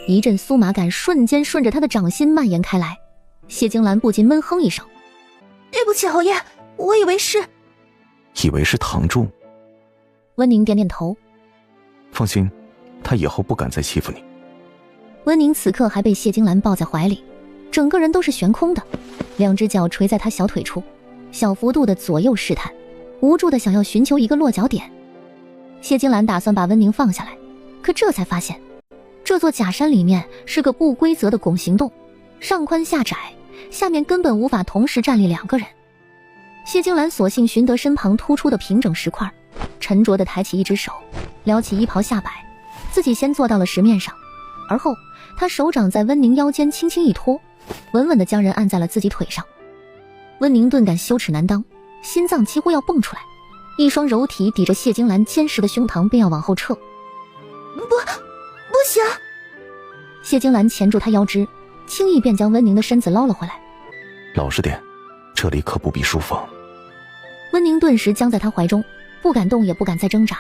一阵酥麻感瞬间顺着他的掌心蔓延开来。谢金兰不禁闷哼一声：对不起侯爷，我以为是堂主。温宁点点头：放心，他以后不敢再欺负你。温宁此刻还被谢金兰抱在怀里，整个人都是悬空的，2只脚垂在他小腿处，小幅度的左右试探，无助的想要寻求一个落脚点。谢金兰打算把温宁放下来，可这才发现这座假山里面是个不规则的拱形洞，上宽下窄，下面根本无法同时站立2个人。谢金兰索性寻得身旁突出的平整石块，沉着地抬起一只手，撩起衣袍下摆，自己先坐到了石面上，而后他手掌在温宁腰间轻轻一托，稳稳地将人按在了自己腿上。温宁顿感羞耻难当，心脏几乎要蹦出来，一双柔体抵着谢金兰坚实的胸膛，便要往后撤。不行！谢金兰钳住他腰肢，轻易便将温宁的身子捞了回来。老实点，这里可不必书房。温宁顿时僵在他怀中，不敢动也不敢再挣扎。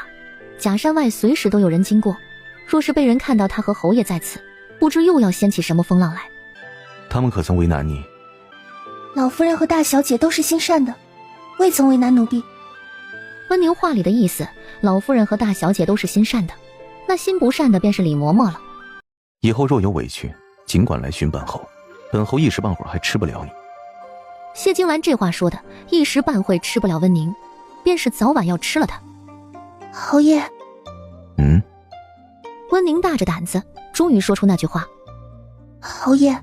假山外随时都有人经过，若是被人看到他和侯爷在此，不知又要掀起什么风浪来。他们可曾为难你？老夫人和大小姐都是心善的，未曾为难奴婢。温宁话里的意思，老夫人和大小姐都是心善的，那心不善的便是李嬷嬷了。以后若有委屈，尽管来寻本侯，本侯一时半会儿还吃不了你。谢金兰这话说的一时半会吃不了温宁，便是早晚要吃了他。侯爷。温宁大着胆子终于说出那句话：侯爷，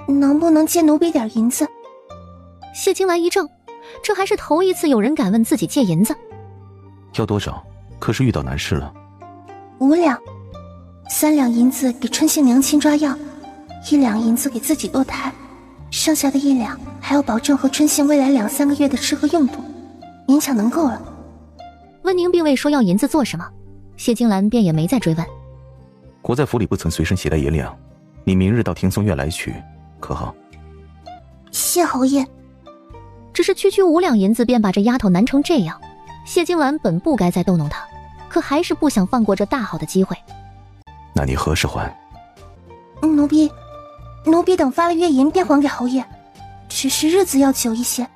能不能借奴婢点银子？谢金兰一怔，这还是头一次有人敢问自己借银子。要多少？可是遇到难事了。5两，3两银子给春杏娘亲抓药，1两银子给自己堕胎，剩下的1两还要保证和春杏未来2、3个月的吃喝用度，勉强能够了。温宁并未说要银子做什么，谢金兰便也没再追问。国在府里不曾随身携带银两，你明日到庭松院来取，可好？谢侯爷。只是区5两银子便把这丫头难成这样，谢金兰本不该再逗弄她，可还是不想放过这大好的机会。那你何时还？奴婢等发了月银便还给侯爷，只是日子要久一些。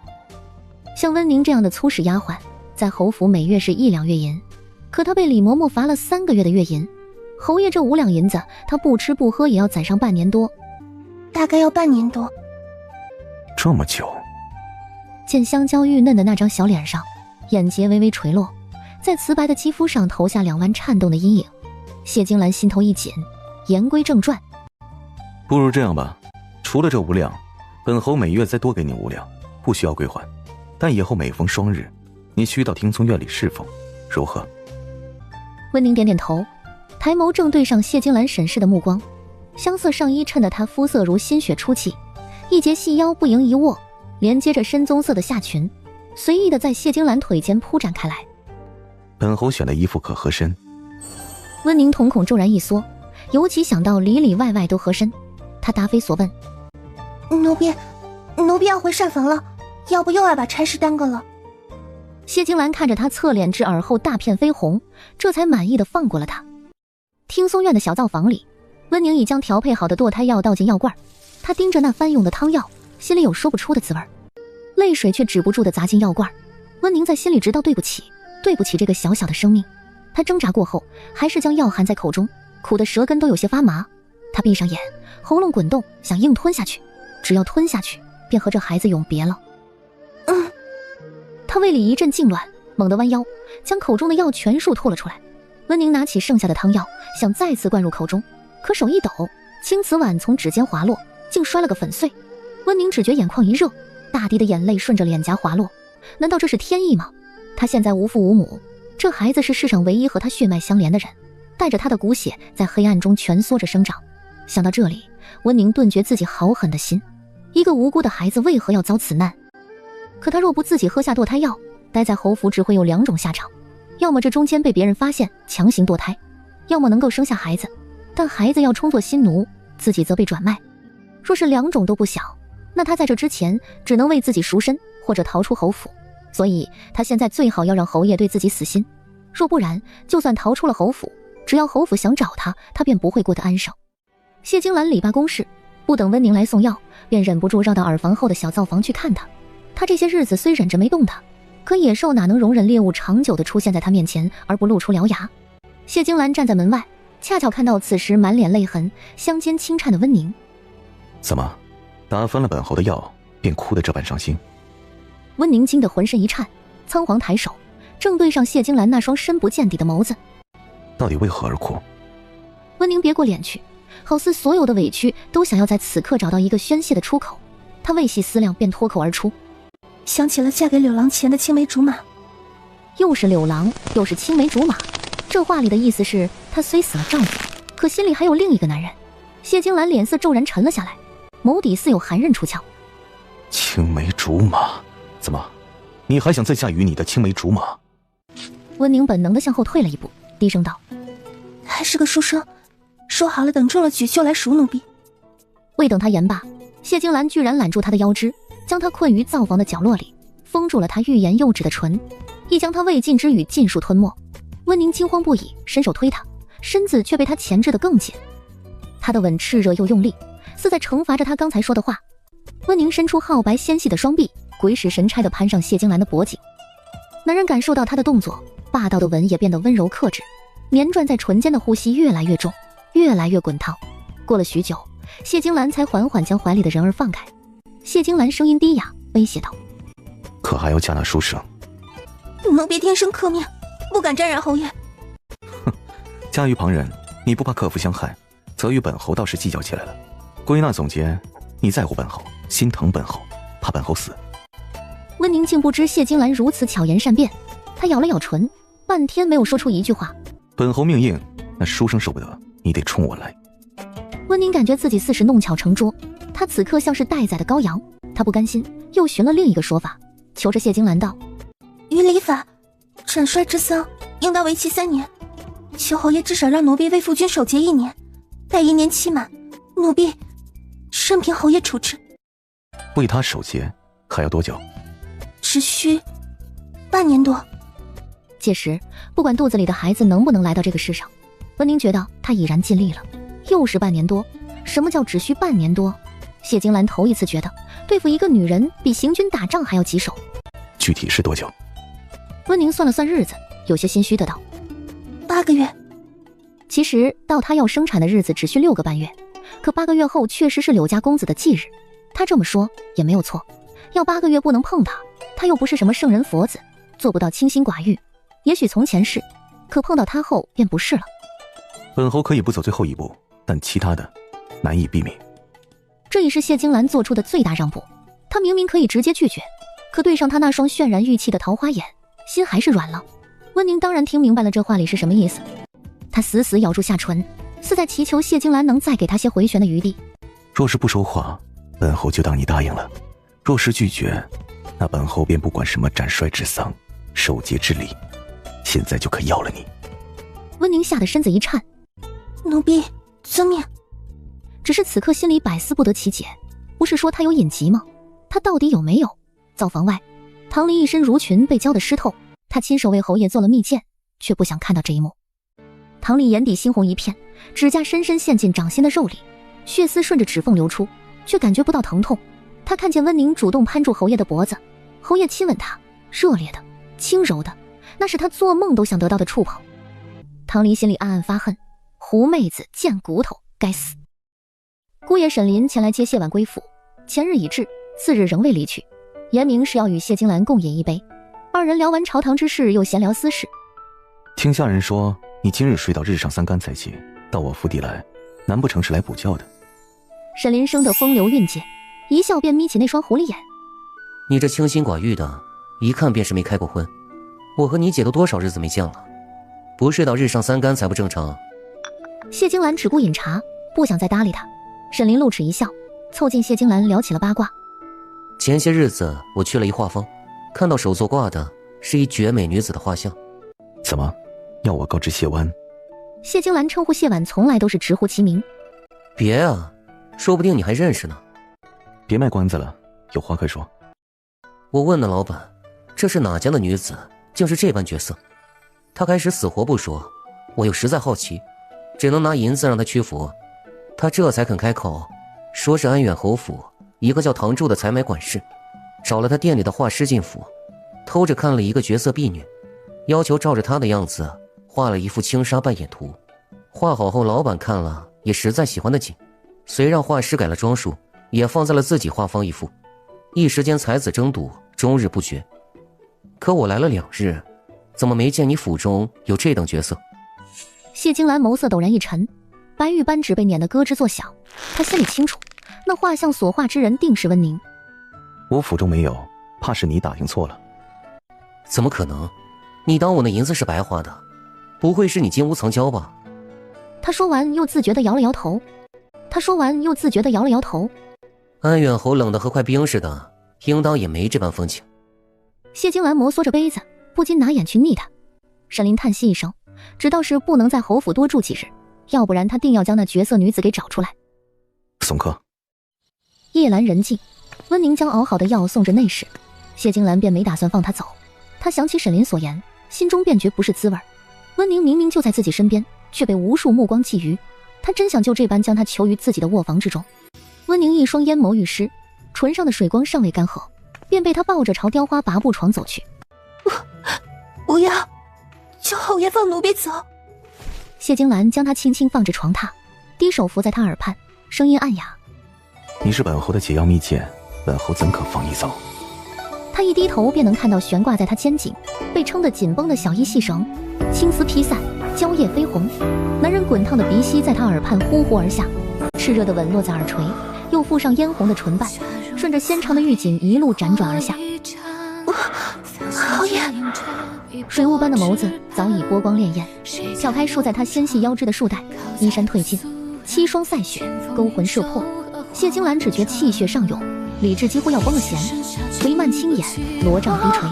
像温宁这样的粗使丫鬟，在侯府每月是1两月银，可她被李嬷嬷罚了3个月的月银，侯爷这5两银子，她不吃不喝也要攒上半年多，大概要半年多。这么久？见香蕉玉嫩的那张小脸上，眼睫微微垂落，在瓷白的肌肤上投下2弯颤动的阴影。谢金兰心头一紧，言归正传，不如这样吧，除了这5两，本侯每月再多给你5两，不需要归还，但以后每逢双日，你需到听从院里侍奉，如何？温宁点点头，抬眸正对上谢金兰审视的目光，香色上衣衬得她肤色如新雪初起，一截细腰不盈一握，连接着深棕色的下裙，随意的在谢金兰腿间铺展开来。本侯选的衣服可合身？温宁瞳孔骤然一缩，尤其想到里里外外都合身，他答非所问：奴婢要回膳房了，要不又要把差事耽搁了。谢金兰看着他侧脸至耳后大片绯红，这才满意的放过了他。听松院的小灶房里，温宁已将调配好的堕胎药倒进药罐，他盯着那翻涌的汤药，心里有说不出的滋味，泪水却止不住的砸进药罐。温宁在心里直道对不起，对不起这个小小的生命。他挣扎过后，还是将药含在口中，苦的舌根都有些发麻。他闭上眼，喉咙滚动，想硬吞下去，只要吞下去，便和这孩子永别了。他胃里一阵痉挛，猛地弯腰，将口中的药全数吐了出来。温宁拿起剩下的汤药，想再次灌入口中，可手一抖，青瓷碗从指尖滑落，竟摔了个粉碎。温宁只觉眼眶一热，大滴的眼泪顺着脸颊滑落。难道这是天意吗？他现在无父无母，这孩子是世上唯一和他血脉相连的人，带着他的骨血在黑暗中蜷缩着生长。想到这里，温宁顿觉自己好狠的心，一个无辜的孩子为何要遭此难？可他若不自己喝下堕胎药，待在侯府只会有2种下场，要么这中间被别人发现强行堕胎，要么能够生下孩子，但孩子要充作新奴，自己则被转卖。若是2种都不想，那他在这之前只能为自己赎身，或者逃出侯府。所以他现在最好要让侯爷对自己死心，若不然，就算逃出了侯府，只要侯府想找他，他便不会过得安生。谢金兰理罢公事，不等温宁来送药，便忍不住绕到耳房后的小灶房去看他。他这些日子虽忍着没动他，可野兽哪能容忍猎物长久地出现在他面前而不露出獠牙？谢金兰站在门外，恰巧看到此时满脸泪痕、香肩轻颤的温宁。怎么，打翻了本侯的药，便哭得这般伤心？温宁惊得浑身一颤，仓皇抬手，正对上谢金兰那双深不见底的眸子。到底为何而哭？温宁别过脸去，好似所有的委屈都想要在此刻找到一个宣泄的出口。他未细思量，便脱口而出：想起了嫁给柳郎前的青梅竹马。又是柳郎，又是青梅竹马，这话里的意思是，她虽死了丈夫，可心里还有另一个男人。谢金兰脸色骤然沉了下来，眸底似有寒刃出鞘。青梅竹马？怎么，你还想再嫁与你的青梅竹马？温宁本能地向后退了一步，低声道：还是个书生，说好了等中了举就来赎奴婢。未等他言罢，谢金兰居然揽住他的腰肢，将他困于灶房的角落里，封住了他欲言又止的唇，亦将他未尽之语尽数吞没。温宁惊慌不已，伸手推他，身子却被他钳制得更紧。他的吻炽热又用力，似在惩罚着他刚才说的话。温宁伸出皓白纤细的双臂，鬼使神差地攀上谢金兰的脖颈。男人感受到他的动作，霸道的吻也变得温柔克制，绵转在唇间的呼吸越来越重，越来越滚烫。过了许久，谢金兰才缓缓将怀里的人儿放开。谢金兰声音低哑，威胁道：可还要嫁那书生？奴婢天生克命，不敢沾染侯爷。哼，嫁于旁人，你不怕克夫相害，则与本侯倒是计较起来了。归纳总结，你在乎本侯，心疼本侯，怕本侯死。温宁竟不知谢金兰如此巧言善辩，他咬了咬唇，半天没有说出一句话。本侯命硬，那书生受不得，你得冲我来。温宁感觉自己似是弄巧成拙，他此刻像是待宰的羔羊。他不甘心，又寻了另一个说法，求着谢金兰道：于礼法，产衰之丧应当为期3年，求侯爷至少让奴婢为夫君守节1年，待1年期满，奴婢任凭侯爷处置。为他守节还要多久？只需半年多。届时不管肚子里的孩子能不能来到这个世上，温宁觉得他已然尽力了。又是半年多，什么叫只需半年多？谢金兰头一次觉得对付一个女人比行军打仗还要棘手。具体是多久？温宁算了算日子，有些心虚的道：8个月。其实到他要生产的日子只需6个半月，可8个月后确实是柳家公子的忌日。他这么说也没有错，要8个月不能碰他，他又不是什么圣人佛子，做不到清心寡欲。也许从前是，可碰到他后便不是了。本侯可以不走最后一步，但其他的难以避免。这已是谢金兰做出的最大让步。她明明可以直接拒绝，可对上她那双渲然欲泣的桃花眼，心还是软了。温宁当然听明白了这话里是什么意思，他死死咬住下唇，似在祈求谢金兰能再给他些回旋的余地。若是不说话，本侯就当你答应了；若是拒绝，那本侯便不管什么斩帅之丧、守节之礼，现在就可要了你。温宁吓得身子一颤，奴婢遵命。只是此刻心里百思不得其解，不是说他有隐疾吗？他到底有没有？灶房外，唐离一身襦裙被浇得湿透，他亲手为侯爷做了蜜饯，却不想看到这一幕。唐离眼底猩红一片，指甲深深陷进掌心的肉里，血丝顺着指缝流出，却感觉不到疼痛。他看见温宁主动攀住侯爷的脖子，侯爷亲吻他，热烈的、轻柔的，那是他做梦都想得到的触碰。唐离心里暗暗发恨，狐妹子贱骨头，该死。姑爷沈林前来接谢婉归府，前日已至，次日仍未离去，言明是要与谢金兰共饮一杯。二人聊完朝堂之事，又闲聊私事。听下人说，你今日睡到日上三竿才起，到我府邸来，难不成是来补觉的？沈林生得风流韵界，一笑便眯起那双狐狸眼。你这清心寡欲的，一看便是没开过荤。我和你姐都多少日子没见了，不睡到日上三竿才不正常。谢金兰只顾饮茶，不想再搭理他。沈林露齿一笑，凑近谢金兰聊起了八卦。前些日子我去了一画坊，看到手作挂的是一绝美女子的画像。怎么，要我告知谢湾？谢金兰称呼谢婉从来都是直呼其名。别啊，说不定你还认识呢。别卖关子了，有话快说。我问了老板，这是哪家的女子，竟是这般绝色？他开始死活不说，我又实在好奇，只能拿银子让他屈服。他这才肯开口，说是安远侯府一个叫唐柱的采买管事，找了他店里的画师进府，偷着看了一个绝色婢女，要求照着她的样子画了一幅轻纱半眼图。画好后，老板看了也实在喜欢的紧，遂让画师改了装束，也放在了自己画坊一幅。一时间才子争夺，终日不绝。可我来了2日，怎么没见你府中有这等绝色？谢金兰眸色陡然一沉，白玉扳指被碾得咯吱作响。他心里清楚，那画像所画之人定是温宁。我府中没有，怕是你打听错了。怎么可能？你当我那银子是白花的？不会是你金屋藏娇吧？他说完又自觉地摇了摇头。安远侯冷得和块冰似的，应当也没这般风情。谢金兰摩挲着杯子，不禁拿眼去睨他。沈林叹息一声，知道是不能在侯府多住几日，要不然他定要将那绝色女子给找出来。送客。夜阑人静，温宁将熬好的药送着内侍，谢金兰便没打算放他走。他想起沈林所言，心中便觉不是滋味。温宁明明就在自己身边，却被无数目光觊觎，他真想就这般将他囚于自己的卧房之中。温宁一双烟眸欲湿，唇上的水光尚未干涸，便被他抱着朝雕花拔步床走去。不要，求侯爷放奴婢走。谢金兰将他轻轻放至床榻，低手伏在他耳畔，声音暗哑：你是本侯的解药蜜饯，本侯怎可放你走？他一低头便能看到悬挂在他肩颈被撑得紧绷的小衣细绳，青丝披散，蕉叶绯红。男人滚烫的鼻息在他耳畔呼呼而下，炽热的吻落在耳垂，又附上嫣红的唇瓣，顺着纤长的玉颈一路辗转而下。侯爷，水雾般的眸子早已波光潋滟，撬开束在他纤细腰肢的束带，衣衫褪尽，7双赛雪勾魂摄魄。谢金兰只觉气血上涌，理智几乎要崩了弦，垂漫青眼，罗帐低垂，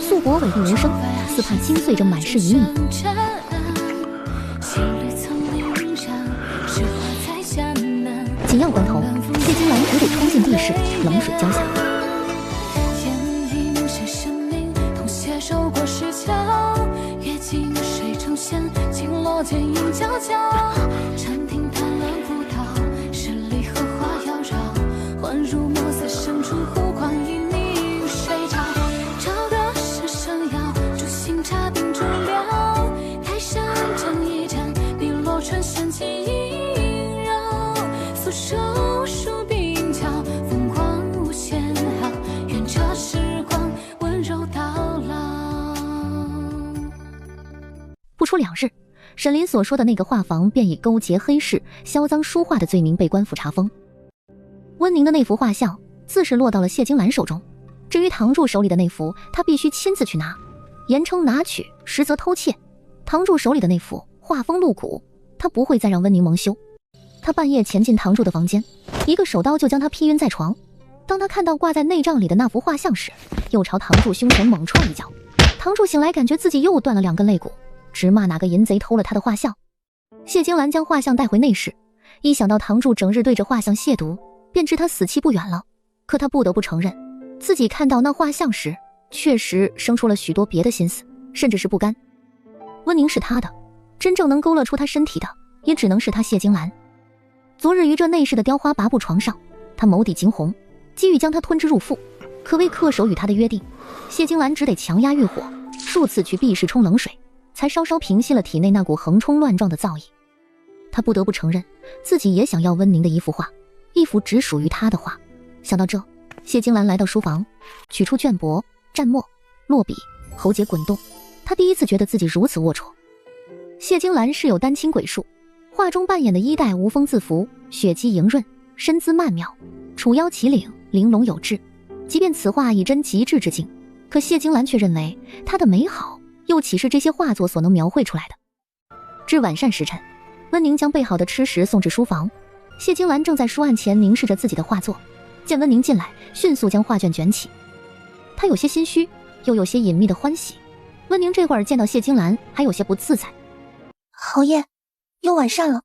素帛尾定无声，似怕惊碎着满是旖旎。紧要关头，谢金兰只得冲进地室，冷水浇下。不出2日，沈林所说的那个画坊便以勾结黑市、销赃书画的罪名被官府查封。温宁的那幅画像自是落到了谢金兰手中，至于堂主手里的那幅，他必须亲自去拿，言称拿取，实则偷窃。堂主手里的那幅画风露骨，他不会再让温宁蒙羞。他半夜潜进堂主的房间，一个手刀就将他劈晕在床。当他看到挂在内帐里的那幅画像时，又朝堂主胸前猛踹一脚。堂主醒来，感觉自己又断了2根肋骨，直骂哪个淫贼偷了他的画像。谢金兰将画像带回内室，一想到堂主整日对着画像亵渎，便知他死期不远了。可他不得不承认，自己看到那画像时，确实生出了许多别的心思，甚至是不甘。温宁是他的，真正能勾勒出他身体的，也只能是他谢金兰。昨日于这内室的雕花拔布床上，他眸底惊红，急欲将他吞之入腹，可为恪守与他的约定，谢金兰只得强压欲火，数次去避室冲冷水，才稍稍平息了体内那股横冲乱撞的躁意。他不得不承认，自己也想要温宁的一幅画，一幅只属于他的画。想到这，谢金兰来到书房，取出绢帛、蘸墨、落笔，喉结滚动。他第一次觉得自己如此龌龊。谢金兰是有丹青鬼术，画中扮演的衣带无风自拂，血肌莹润，身姿曼妙，楚腰齐领，玲珑有致。即便此画已臻极致之境，可谢金兰却认为它的美好又岂是这些画作所能描绘出来的。至晚膳时辰，温宁将备好的吃食送至书房，谢金兰正在书案前凝视着自己的画作，见温宁进来，迅速将画卷卷起。他有些心虚，又有些隐秘的欢喜。温宁这会儿见到谢金兰，还有些不自在。侯爷，又晚膳了。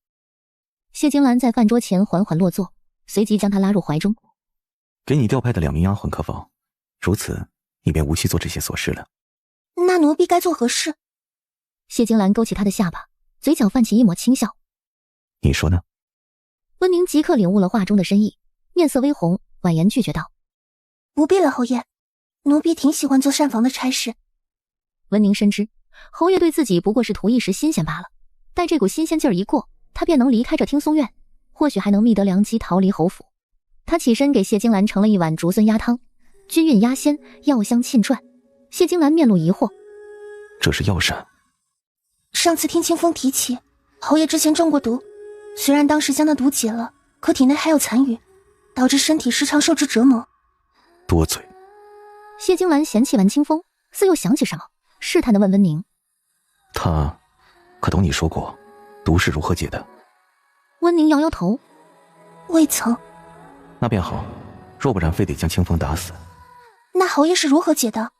谢金兰在饭桌前缓缓落座，随即将他拉入怀中。给你调派的2名丫鬟可否？如此，你便无需做这些琐事了。那奴婢该做何事？谢金兰勾起他的下巴，嘴角泛起一抹轻笑。你说呢？温宁即刻领悟了话中的深意，面色微红，婉言拒绝道：不必了，侯爷，奴婢挺喜欢做膳房的差事。温宁深知侯爷对自己不过是图一时新鲜罢了，待这股新鲜劲儿一过，他便能离开这听松院，或许还能觅得良机逃离侯府。他起身给谢金兰盛了一碗竹荪鸭汤，均韵鸭鲜，药香沁传。谢金兰面露疑惑：这是药膳？上次听清风提起，侯爷之前中过毒，虽然当时将那毒解了，可体内还有残余，导致身体时常受之折磨。多嘴。谢金兰嫌弃完清风，似又想起什么，试探地问温宁：他可懂你说过毒是如何解的？温宁摇摇头：未曾。那便好，若不然非得将清风打死。那侯爷是如何解的？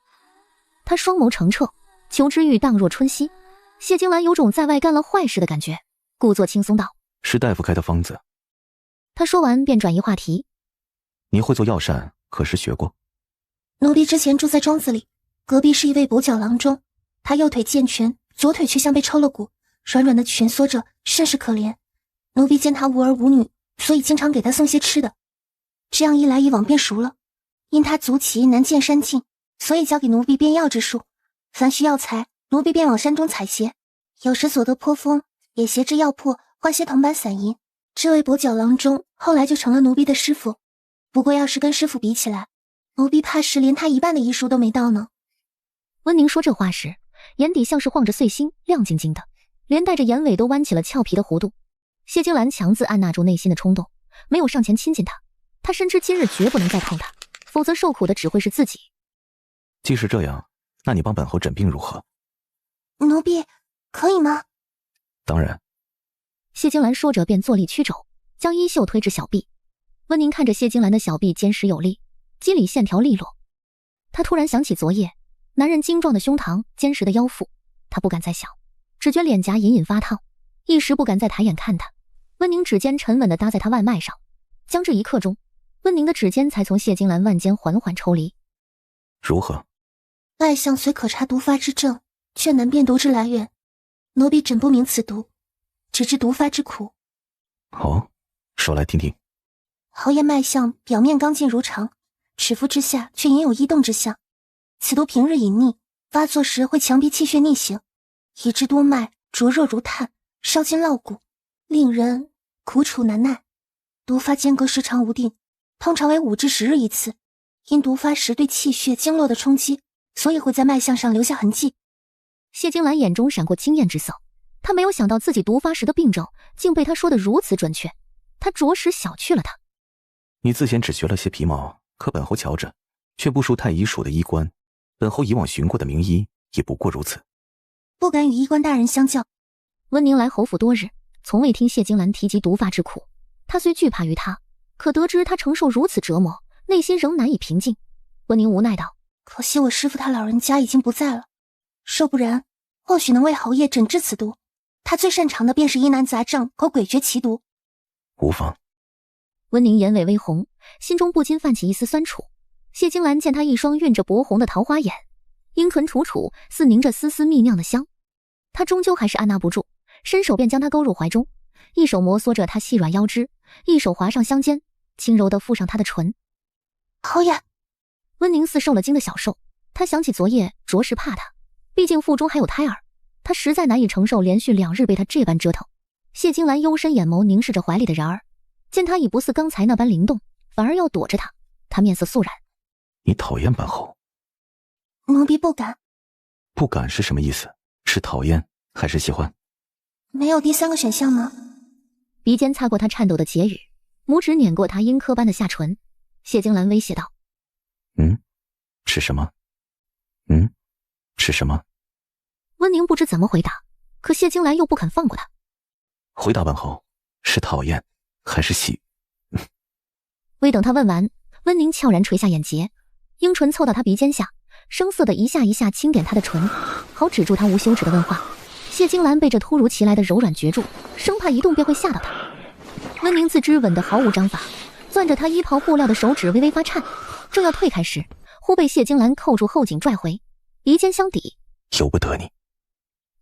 他双眸澄澈，求知欲荡若春溪。谢金兰有种在外干了坏事的感觉，故作轻松道：是大夫开的方子。他说完便转移话题：你会做药膳，可是学过？奴婢之前住在庄子里，隔壁是一位跛脚郎中，他右腿健全，左腿却像被抽了骨，软软的蜷缩着，甚是可怜。奴婢见他无儿无女，所以经常给他送些吃的。这样一来一往便熟了。因他足起难见山径，所以交给奴婢变药之术。凡需药材，奴婢便往山中采撷，有时所得颇丰，也携至药铺换些铜板散银。这位跛脚郎中后来就成了奴婢的师傅。不过要是跟师傅比起来，奴婢怕是连他一半的医术都没到呢。温宁说这话时，眼底像是晃着碎星，亮晶晶的，连带着眼尾都弯起了俏皮的弧度。谢金兰强自按捺住内心的冲动，没有上前亲近他。他深知今日绝不能再碰他，否则受苦的只会是自己。既是这样，那你帮本侯诊病如何？奴婢可以吗？当然。谢金兰说着便坐立曲肘，将衣袖推至小臂。温宁看着谢金兰的小臂坚实有力，肌理线条利落。他突然想起昨夜男人精壮的胸膛，坚实的腰腹，他不敢再想，只觉脸颊隐隐发烫，一时不敢再抬眼看他。温宁指尖沉稳地搭在他腕脉上，将至一刻钟，温宁的指尖才从谢金兰腕间缓缓抽离。如何？脉象虽可查毒发之症，却难辨毒之来源。奴婢诊不明此毒，只知毒发之苦。哦，说来听听。侯爷脉象表面刚劲如常，齿肤之下却隐有异动之象。此毒平日隐匿，发作时会强逼气血逆行，以致多脉灼热如炭，烧筋烙骨，令人苦楚难耐。毒发间隔时长无定，通常为5至10日一次。因毒发时对气血经络的冲击，所以会在脉象上留下痕迹。谢金兰眼中闪过惊艳之色，他没有想到自己毒发时的病症竟被他说得如此准确，他着实小觑了他。你自嫌只学了些皮毛，可本侯瞧着却不输太医署的医官，本侯以往寻过的名医也不过如此。不敢与医官大人相较。温宁来侯府多日，从未听谢金兰提及毒发之苦，他虽惧怕于他，可得知他承受如此折磨，内心仍难以平静。温宁无奈道：可惜我师父他老人家已经不在了，若不然或许能为侯爷诊治此毒。他最擅长的便是疑难杂症和诡谲奇毒。无妨。温宁眼尾微红，心中不禁泛起一丝酸楚。谢金兰见他一双晕着薄红的桃花眼，樱唇楚楚，似凝着丝丝蜜酿的香，他终究还是按捺不住，伸手便将他勾入怀中，一手摩挲着他细软腰肢，一手滑上香肩，轻柔地附上他的唇。侯爷！温宁似受了惊的小兽，他想起昨夜着实怕他，毕竟腹中还有胎儿，他实在难以承受连续2日被他这般折腾。谢金兰幽深眼眸凝视着怀里的人儿，见他已不似刚才那般灵动，反而要躲着他，他面色肃然。你讨厌本侯？奴婢不敢。不敢是什么意思？是讨厌还是喜欢？没有第3个选项吗？鼻尖擦过他颤抖的睫羽，拇指碾过他樱柯般的下唇。谢金兰威胁道：是什么？是什么？温宁不知怎么回答，可谢金兰又不肯放过他。回答本侯，是讨厌还是喜？未等他问完，温宁悄然垂下眼睫，樱唇凑到他鼻尖下，生涩的一下一下轻点他的唇，好止住他无休止的问话。谢金兰被这突如其来的柔软攫住，生怕一动便会吓到他。温宁自知吻得毫无章法，攥着他衣袍布料的手指微微发颤，正要退开时，忽被谢金兰扣住后颈拽回，鼻尖相抵。由不得你。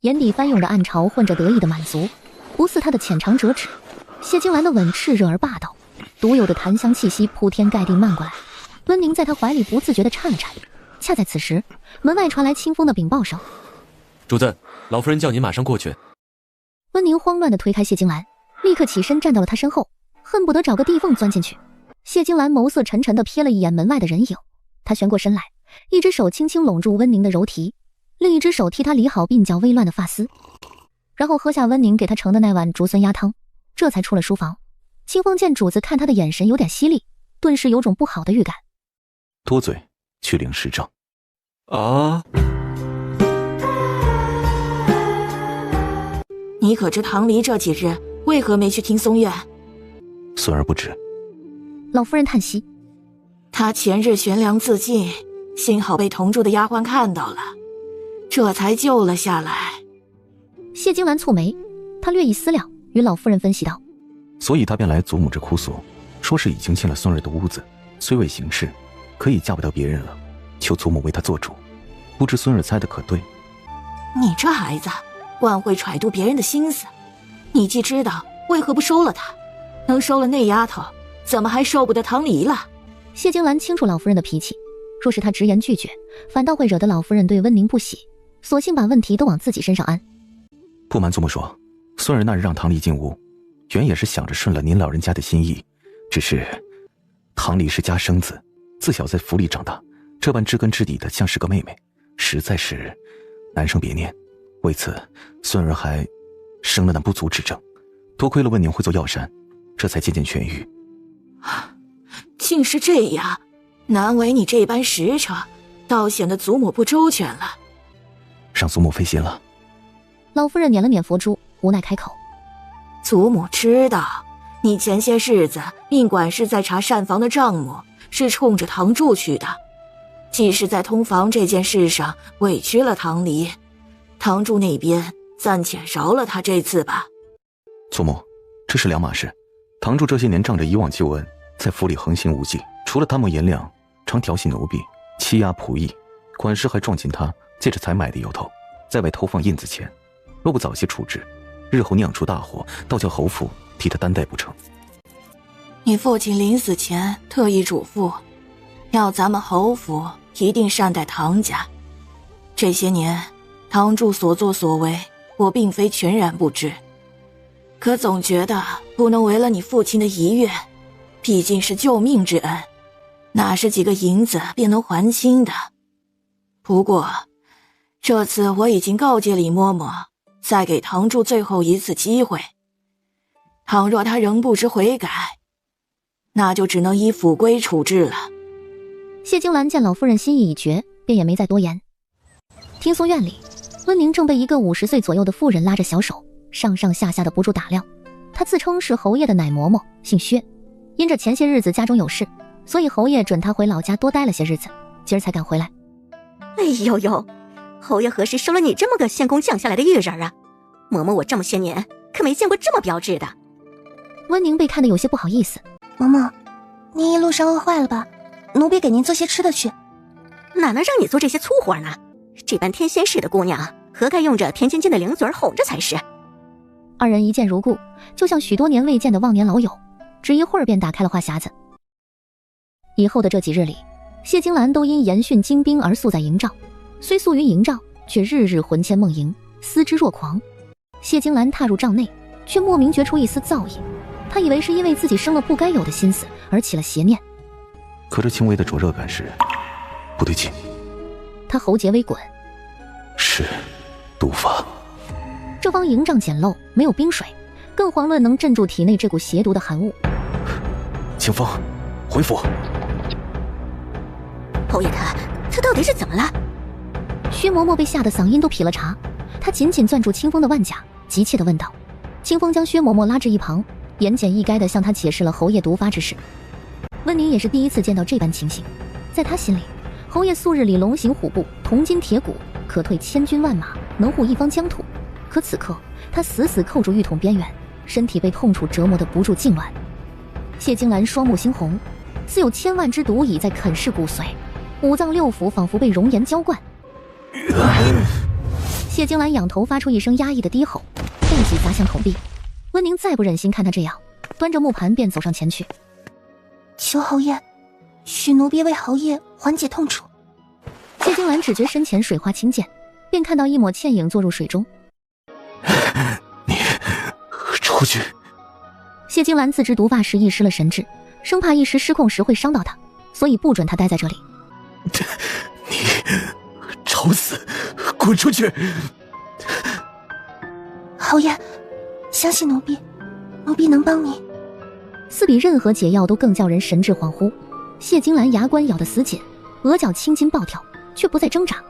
眼底翻涌着暗潮，混着得意的满足，不似他的浅尝辄止。谢金兰的吻炽热而霸道，独有的檀香气息铺天盖地漫过来。温宁在他怀里不自觉地颤了颤。恰在此时，门外传来清风的禀报声：主子，老夫人叫您马上过去。温宁慌乱地推开谢金兰，立刻起身站到了他身后，恨不得找个地缝钻进去。谢金兰眸色沉沉地瞥了一眼门外的人影，她旋过身来，一只手轻轻拢住温宁的柔蹄，另一只手替他理好鬓角微乱的发丝，然后喝下温宁给他盛的那碗竹笋鸭汤，这才出了书房。清风见主子看他的眼神有点犀利，顿时有种不好的预感。多嘴，去领时账。啊！你可知唐离这几日为何没去听松院？孙儿不知。老夫人叹息，他前日悬梁自尽，幸好被同住的丫鬟看到了，这才救了下来。谢金兰蹙眉，她略一思量，与老夫人分析道：所以他便来祖母这哭诉，说是已经进了孙儿的屋子，虽未行事，可以嫁不得别人了，求祖母为他做主。不知孙儿猜的可对？你这孩子惯会揣度别人的心思，你既知道，为何不收了他？能收了那丫头，怎么还受不得唐离了？谢金兰清楚老夫人的脾气，若是她直言拒绝，反倒会惹得老夫人对温宁不喜，索性把问题都往自己身上安。不瞒祖母说，孙儿那日让唐离进屋，原也是想着顺了您老人家的心意，只是唐离是家生子，自小在府里长大，这般知根知底的像是个妹妹，实在是难生别念。为此孙儿还生了那不足之症，多亏了温宁会做药膳，这才渐渐痊愈。竟是这样，难为你这般实诚，倒显得祖母不周全了。让祖母费心了。老夫人捻了捻佛珠，无奈开口：祖母知道你前些日子命管事在查膳房的账目，是冲着唐柱去的，既是在通房这件事上委屈了唐离，唐柱那边暂且饶了他这次吧。祖母，这是两码事。唐柱这些年仗着以往旧恩，在府里横行无忌，除了贪慕颜良，常调戏奴婢，欺压仆役，管事还撞进他借着采买的由头，在外偷放印子钱。若不早些处置，日后酿出大祸，倒叫侯府替他担待不成。你父亲临死前特意嘱咐，要咱们侯府一定善待唐家。这些年唐柱所作所为，我并非全然不知，可总觉得不能违了你父亲的遗愿，毕竟是救命之恩，哪是几个银子便能还清的。不过这次我已经告诫李嬷嬷，再给堂主最后一次机会。倘若他仍不知悔改，那就只能以府规处置了。谢金兰见老夫人心意已决，便也没再多言。听说院里，温宁正被一个50岁左右的妇人拉着小手，上上下下的不住打量。她自称是侯爷的奶嬷嬷，姓薛。因着前些日子家中有事，所以侯爷准她回老家多待了些日子，今儿才敢回来。哎呦呦，侯爷何时收了你这么个仙宫降下来的玉人啊？嬷嬷我这么些年可没见过这么标致的。温宁被看得有些不好意思。嬷嬷，您一路上饿坏了吧？奴婢给您做些吃的去。哪能让你做这些粗活呢？这般天仙似的姑娘，何该用着甜津津的零嘴哄着才是。二人一见如故，就像许多年未见的忘年老友，只一会儿便打开了话匣子。以后的这几日里，谢金兰都因严训精兵而宿在营帐，虽宿于营帐，却日日魂牵梦萦，思之若狂。谢金兰踏入帐内，却莫名觉出一丝燥意，她以为是因为自己生了不该有的心思而起了邪念。可这轻微的灼热感时，不对劲。他喉结微滚，是毒发。这方营帐简陋，没有冰水，更遑论能镇住体内这股邪毒的寒雾。清风，回府。侯爷他到底是怎么了？薛嬷嬷被吓得嗓音都劈了茬，她紧紧攥住清风的腕甲，急切地问道。清风将薛嬷嬷拉至一旁，言简意赅地向她解释了侯爷毒发之事。温宁也是第一次见到这般情形，在他心里，侯爷素日里龙行虎步，铜筋铁骨，可退千军万马，能护一方疆土。可此刻他死死扣住浴桶边缘，身体被痛楚折磨得不住痉挛。谢金兰双目猩红，似有千万只毒蚁在啃噬骨髓，五脏六腑仿佛被熔岩浇灌。谢金兰仰头发出一声压抑的低吼，背脊砸向桶壁。温宁再不忍心看他这样，端着木盘便走上前去。求侯爷，许奴婢为侯爷缓解痛楚。谢金兰只觉身前水花轻溅，便看到一抹倩影坐入水中。你出去！谢金兰自知毒发时一失了神智，生怕一时失控时会伤到他，所以不准他待在这里。你找死！滚出去！侯爷，相信奴婢，奴婢能帮你。似比任何解药都更叫人神志恍惚。谢金兰牙关咬得死紧，额角青筋暴跳，却不再挣扎。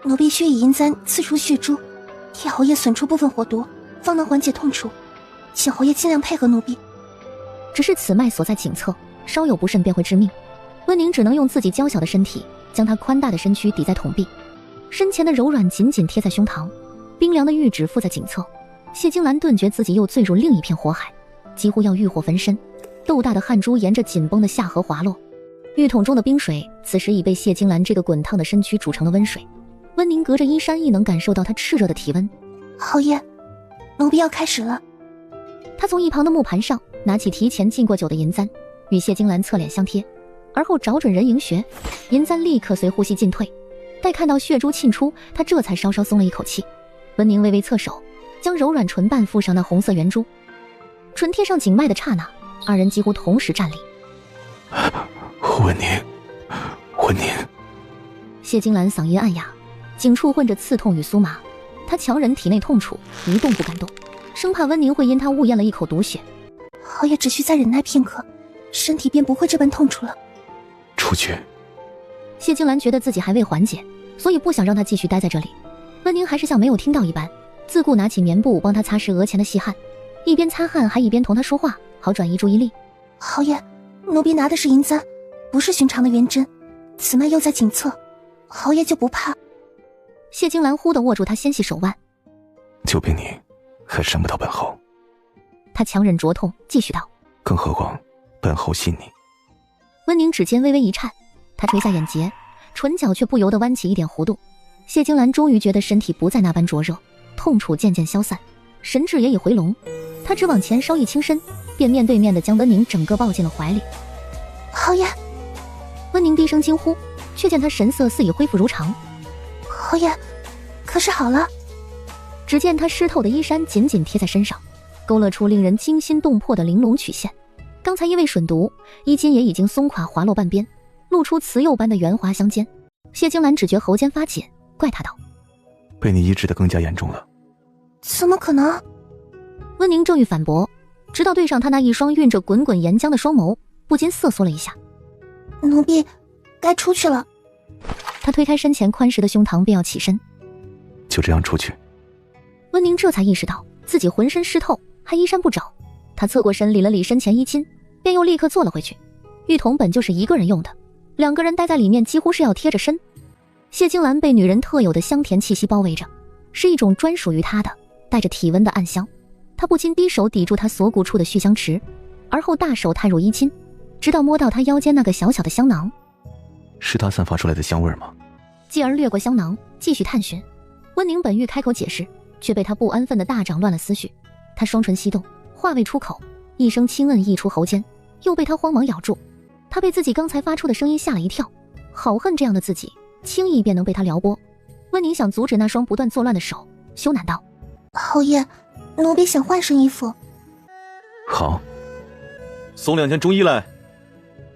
奴婢需以银簪刺出血珠，替侯爷损出部分火毒，方能缓解痛楚，请侯爷尽量配合奴婢。只是此脉所在颈侧，稍有不慎便会致命。温宁只能用自己娇小的身体，将他宽大的身躯抵在桶壁，身前的柔软紧紧贴在胸膛，冰凉的玉指附在颈侧。谢金兰顿觉自己又坠入另一片火海，几乎要欲火焚身，豆大的汗珠沿着紧绷的下颌滑落。浴桶中的冰水此时已被谢金兰这个滚烫的身躯煮成了温水。温宁隔着衣衫亦能感受到她炽热的体温。侯爷，奴婢要开始了。他从一旁的木盘上拿起提前浸过酒的银簪，与谢金兰侧脸相贴，而后找准人迎穴，银簪立刻随呼吸进退。待看到血珠沁出，他这才稍稍松了一口气。温宁微微侧手，将柔软唇瓣附上那红色圆珠，唇贴上颈脉的刹那，二人几乎同时站立。温宁，温宁。谢金兰嗓音暗哑，颈处混着刺痛与酥麻，她强忍体内痛楚，一动不敢动，生怕温宁会因她误咽了一口毒血。侯爷只需再忍耐片刻，身体便不会这般痛楚了。出去。谢金兰觉得自己还未缓解，所以不想让他继续待在这里。温宁还是像没有听到一般，自顾拿起棉布帮他擦拭额前的细汗，一边擦汗还一边同他说话，好转移注意力。侯爷，奴婢拿的是银簪，不是寻常的圆针，此脉又在颈侧，侯爷就不怕。谢金兰忽地握住他纤细手腕，就凭你还伤不到本侯。他强忍灼痛继续道，更何况本侯信你。温宁指尖微微一颤，他垂下眼睫，唇角却不由得弯起一点弧度。谢金兰终于觉得身体不再那般灼热，痛楚渐渐消散，神智也已回笼。他只往前稍一倾身，便面对面地将温宁整个抱进了怀里。侯爷！温宁低声惊呼，却见他神色似已恢复如常。侯爷，可是好了？只见他湿透的衣衫紧紧贴在身上，勾勒出令人惊心动魄的玲珑曲线。刚才因为吮毒，衣襟也已经松垮滑落半边，露出瓷釉般的圆滑相间。谢金兰只觉喉间发紧，怪他道：被你医治得更加严重了。怎么可能？温宁正欲反驳，直到对上他那一双蕴着滚滚岩浆的双眸，不禁瑟缩了一下。奴婢该出去了。他推开身前宽实的胸膛，便要起身。就这样出去？温宁这才意识到自己浑身湿透，还衣衫不整。他侧过身理了理身前衣襟，便又立刻坐了回去。浴桶本就是一个人用的，2个人待在里面几乎是要贴着身。谢金兰被女人特有的香甜气息包围着，是一种专属于她的带着体温的暗香。他不禁低手抵住她锁骨处的蓄香池，而后大手探入衣襟，直到摸到她腰间那个小小的香囊。是他散发出来的香味吗？继而掠过香囊继续探寻。温宁本欲开口解释，却被他不安分的大掌乱了思绪。他双唇翕动，话未出口，一声轻摁溢出喉间，又被他慌忙咬住。他被自己刚才发出的声音吓了一跳，好恨这样的自己轻易便能被他撩拨。温宁想阻止那双不断作乱的手，羞赧道：侯爷，奴婢想换身衣服。好，送2件中衣来。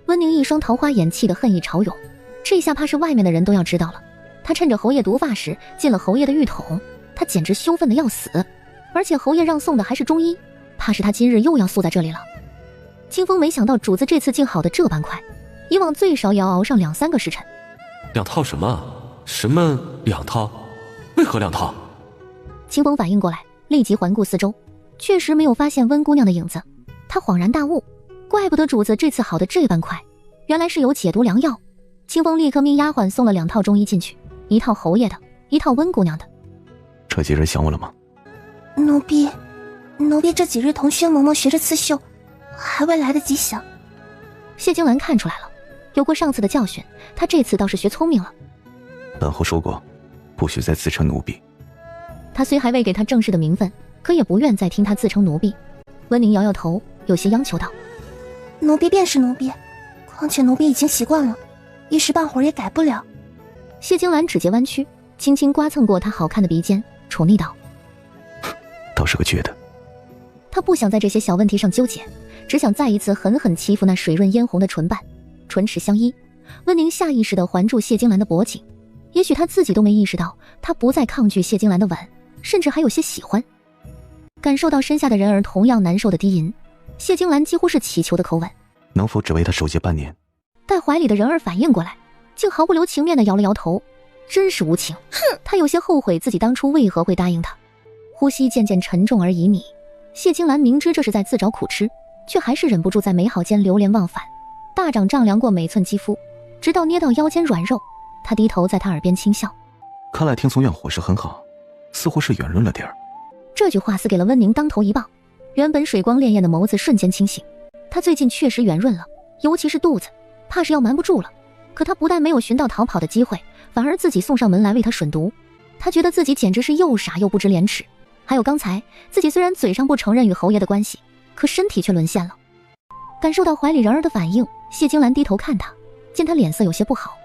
温宁一双桃花眼气得恨意潮涌，这下怕是外面的人都要知道了。他趁着侯爷毒发时进了侯爷的浴桶，他简直羞愤的要死。而且侯爷让送的还是中医，怕是他今日又要宿在这里了。清风没想到主子这次竟好的这般快，以往最少也要熬上2-3个时辰。2套什么？什么2套？为何2套？清风反应过来，立即环顾四周，确实没有发现温姑娘的影子。他恍然大悟，怪不得主子这次好的这般快，原来是有解毒良药。清风立刻命丫鬟送了2套中衣进去，一套侯爷的，一套温姑娘的。这几日想我了吗？奴婢这几日同薛嬷嬷学着刺绣，还未来得及想。谢金兰看出来了，有过上次的教训，她这次倒是学聪明了。本侯说过，不许再自称奴婢。他虽还未给他正式的名分，可也不愿再听他自称奴婢。温宁摇摇头，有些央求道：奴婢便是奴婢，况且奴婢已经习惯了，一时半会儿也改不了。谢金兰指节弯曲，轻轻刮蹭过他好看的鼻尖，宠溺道：倒是个倔的。他不想在这些小问题上纠结，只想再一次狠狠欺负那水润嫣红的唇瓣，唇齿相依。温宁下意识地环住谢金兰的脖颈，也许他自己都没意识到，他不再抗拒谢金兰的吻，甚至还有些喜欢。感受到身下的人儿同样难受的低吟，谢金兰几乎是乞求的口吻：能否只为他守节半年？待怀里的人儿反应过来，竟毫不留情面地摇了摇头，真是无情。他有些后悔自己当初为何会答应他。呼吸渐渐沉重而旖旎，谢金兰明知这是在自找苦吃，却还是忍不住在美好间流连忘返。大掌丈量过每寸肌肤，直到捏到腰间软肉，他低头在他耳边轻笑：看来听从院伙食很好，似乎是圆润了点儿。这句话似给了温宁当头一棒，原本水光潋滟的眸子瞬间清醒。他最近确实圆润了，尤其是肚子，怕是要瞒不住了。可他不但没有寻到逃跑的机会，反而自己送上门来为他吮毒。他觉得自己简直是又傻又不知廉耻。还有刚才自己虽然嘴上不承认与侯爷的关系，可身体却沦陷了。感受到怀里人儿的反应，谢金兰低头看他，见他脸色有些不好。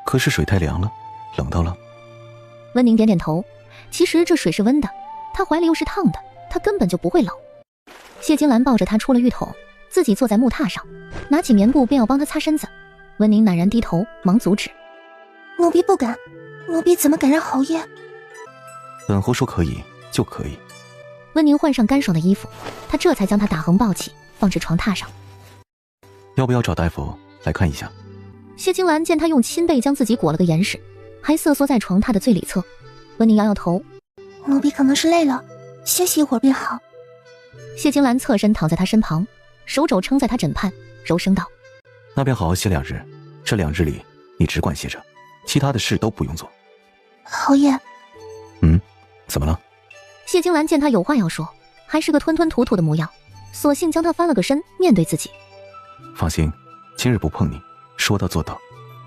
可是水太凉了，冷到了。温宁点点头，其实这水是温的，他怀里又是烫的，他根本就不会冷。谢金兰抱着他出了浴桶，自己坐在木榻上，拿起棉布便要帮他擦身子。温宁赧然低头，忙阻止：奴婢不敢，奴婢怎么敢让侯爷？本侯说可以就可以。温宁换上干爽的衣服，他这才将他打横抱起，放至床榻上。要不要找大夫来看一下？谢金兰见他用亲被将自己裹了个严实，还瑟缩在床榻的最里侧。温宁摇摇头：奴婢可能是累了，歇息一会儿便好。谢金兰侧身躺在他身旁，手肘撑在他枕畔，柔声道：那便好好歇2日，这2日里你只管歇着，其他的事都不用做。侯爷。怎么了？谢金兰见他有话要说，还是个吞吞吐吐的模样，索性将他翻了个身，面对自己。放心，今日不碰你，说到做到。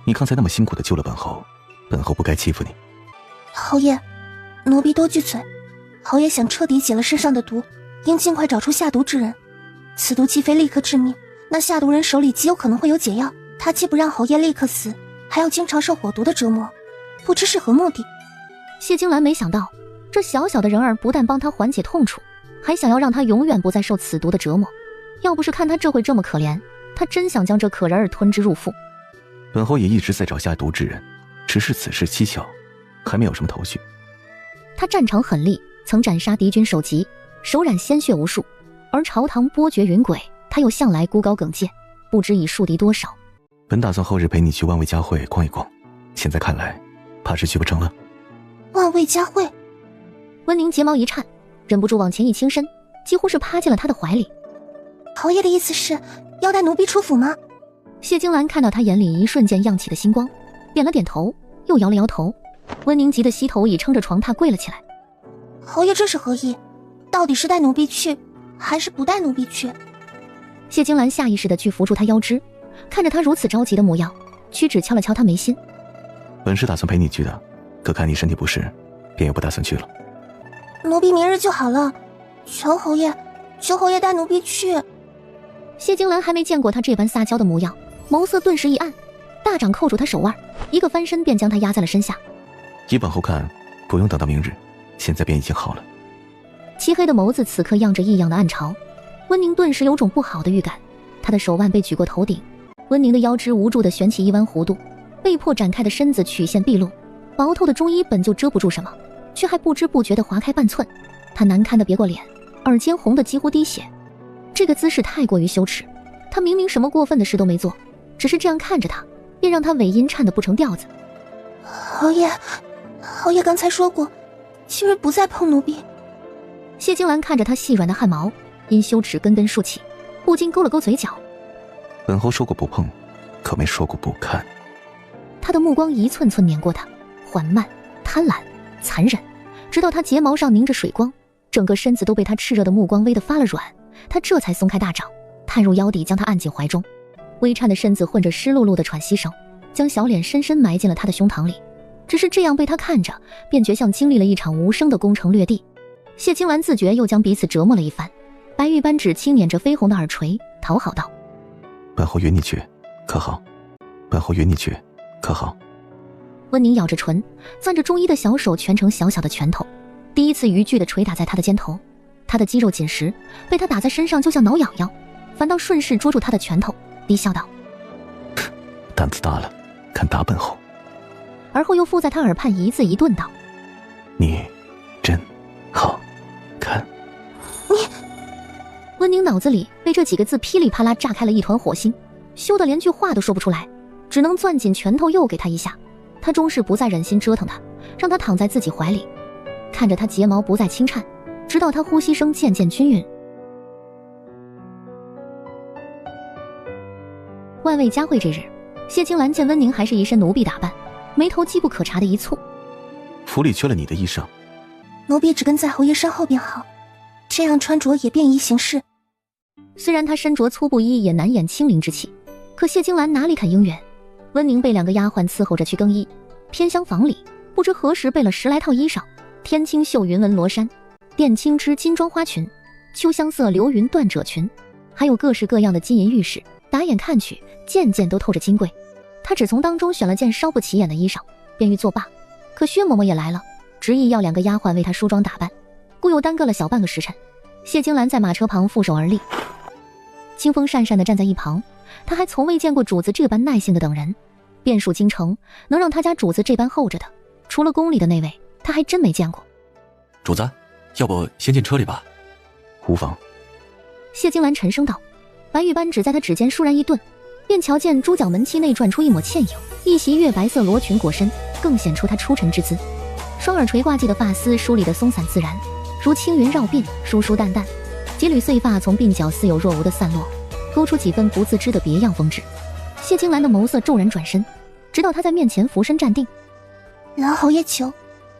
你刚才那么辛苦的救了本侯，本侯不该欺负你。侯爷，奴婢多句嘴。侯爷想彻底解了身上的毒，应尽快找出下毒之人。此毒既非立刻致命，那下毒人手里极有可能会有解药，他既不让侯爷立刻死，还要经常受火毒的折磨，不知是何目的。谢金兰没想到，这小小的人儿不但帮他缓解痛楚，还想要让他永远不再受此毒的折磨。要不是看他这会这么可怜，他真想将这可人儿吞之入腹。本侯也一直在找下毒之人，只是此事蹊跷，还没有什么头绪。他战场狠厉，曾斩杀敌军首级，手染鲜血无数，而朝堂波谲云诡，他又向来孤高耿介，不知已树敌多少。本打算后日陪你去万味佳会逛一逛，现在看来怕是去不成了。万味佳会。温宁睫毛一颤，忍不住往前一倾身，几乎是趴进了他的怀里。侯爷的意思是要带奴婢出府吗？谢金兰看到他眼里一瞬间漾起的星光，点了点头，又摇了摇头。温宁急得膝头已撑着床榻跪了起来。侯爷这是何意？到底是带奴婢去还是不带奴婢去？谢金兰下意识地去扶住他腰肢，看着他如此着急的模样，屈指敲了敲他眉心。本是打算陪你去的，可看你身体不适，便也不打算去了。奴婢明日就好了，求侯爷带奴婢去。谢金兰还没见过他这般撒娇的模样，眸色顿时一暗，大掌扣住他手腕，一个翻身便将他压在了身下。依往后看，不用等到明日，现在便已经好了。漆黑的眸子此刻漾着异样的暗潮，温宁顿时有种不好的预感。他的手腕被举过头顶，温宁的腰肢无助地旋起一弯弧度，被迫展开的身子曲线毕露，薄透的中衣本就遮不住什么，却还不知不觉地划开半寸。他难堪地别过脸，耳尖红得几乎滴血。这个姿势太过于羞耻，他明明什么过分的事都没做，只是这样看着他，便让他尾音颤得不成调子。侯爷刚才说过，今日不再碰奴婢。谢金兰看着他细软的汗毛，因羞耻根根竖起，不禁勾了勾嘴角。本侯说过不碰，可没说过不看。他的目光一寸寸碾过他，缓慢、贪婪、残忍，直到他睫毛上凝着水光，整个身子都被他炽热的目光微得发了软。他这才松开大掌，探入腰底将他按进怀中，微颤的身子混着湿漉漉的喘息声，将小脸深深埋进了他的胸膛里。只是这样被他看着，便觉像经历了一场无声的攻城略地。谢青兰自觉又将彼此折磨了一番，白玉扳指轻捻着绯红的耳垂，讨好道：本侯允你去，可好？本侯允你去，可好？温宁咬着唇，攥着中医的小手蜷成小小的拳头，第一次逾矩地捶打在他的肩头。他的肌肉紧实，被他打在身上就像挠痒痒，反倒顺势捉住他的拳头，低笑道：胆子大了，敢打本侯。而后又附在他耳畔一字一顿道：你真好看。温宁脑子里被这几个字噼里啪啦炸开了一团火星，羞得连句话都说不出来，只能攥紧拳头又给他一下。他终是不再忍心折腾他，让他躺在自己怀里，看着他睫毛不再轻颤，直到他呼吸声渐渐均匀。万味佳会这日，谢青兰见温宁还是一身奴婢打扮，眉头机不可察的一蹙。府里缺了你的衣裳，奴婢只跟在侯爷身后便好，这样穿着也便宜行事。虽然他身着粗布衣也难掩清灵之气，可谢青兰哪里肯应允。温宁被2个丫鬟伺候着去更衣，偏厢房里不知何时备了10来套衣裳，天青绣云纹罗衫，靛青织金装花裙，秋香色流云缎褶裙，还有各式各样的金银玉饰，打眼看去件件都透着金贵。他只从当中选了件稍不起眼的衣裳，便欲作罢。可薛嬷嬷也来了，执意要2个丫鬟为他梳妆打扮，故又耽搁了小半个时辰。谢金兰在马车旁负手而立，清风讪讪地站在一旁。他还从未见过主子这般耐性的等人，遍数京城能让他家主子这般候着的，除了宫里的那位，他还真没见过。主子，要不先进车里吧？无妨。谢金兰沉声道。白玉扳指在他指尖倏然一顿，便瞧见猪角门漆内转出一抹倩影，一袭月白色罗裙裹身，更显出她出尘之姿。双耳垂挂髻的发丝梳理得松散自然，如轻云绕鬓，疏疏淡淡，几缕碎发从鬓角似有若无的散落，勾出几分不自知的别样风致。谢青兰的眸色骤然转身，直到他在面前俯身站定。劳侯爷求。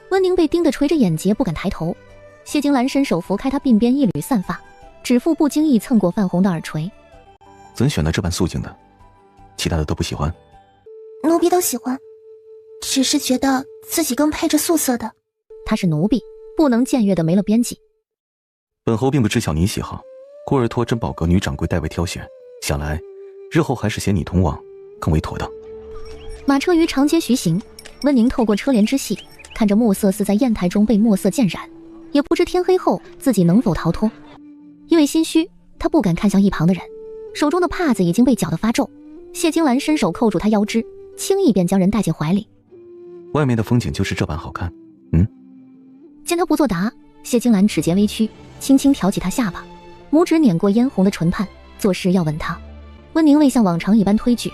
温宁被盯得垂着眼睫，不敢抬头。谢青兰伸手拂开他鬓边一缕散发，指腹不经意蹭过泛红的耳垂。怎选了这般素净的？其他的都不喜欢？奴婢都喜欢，只是觉得自己更配着素色的。她是奴婢，不能僭越的没了边际。本侯并不知晓你喜好，故而托珍宝阁女掌柜代为挑选，想来日后还是携你同往更为妥当。马车于长街徐行，温宁透过车帘之隙，看着暮色似在砚台中被墨色渐染，也不知天黑后自己能否逃脱。因为心虚，他不敢看向一旁的人，手中的帕子已经被搅得发皱。谢金兰伸手扣住他腰肢，轻易便将人带进怀里。外面的风景就是这般好看。见他不作答，谢金兰指节微曲，轻轻挑起他下巴，拇指碾过嫣红的唇畔，作势要吻他。温宁未像往常一般推拒，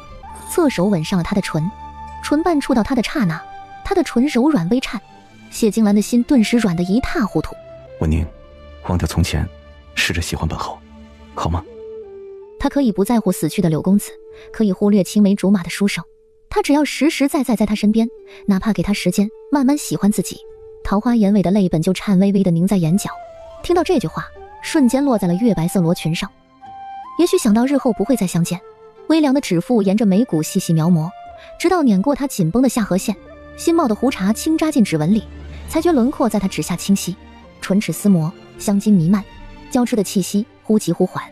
侧手吻上了他的唇，唇瓣触到他的刹那，他的唇柔软微颤，谢金兰的心顿时软得一塌糊涂。温宁，忘掉从前，试着喜欢本侯，好吗？他可以不在乎死去的柳公子，可以忽略青梅竹马的书生，他只要实实在在在他身边，哪怕给他时间慢慢喜欢自己。桃花眼尾的泪本就颤巍巍地凝在眼角，听到这句话，瞬间落在了月白色罗裙上。也许想到日后不会再相见，微凉的指腹沿着眉骨细细描摹，直到碾过他紧绷的下颌线，新冒的胡茬轻扎进指纹里，才觉轮廓在他指下清晰，唇齿厮磨，香津弥漫，交织的气息忽急忽缓。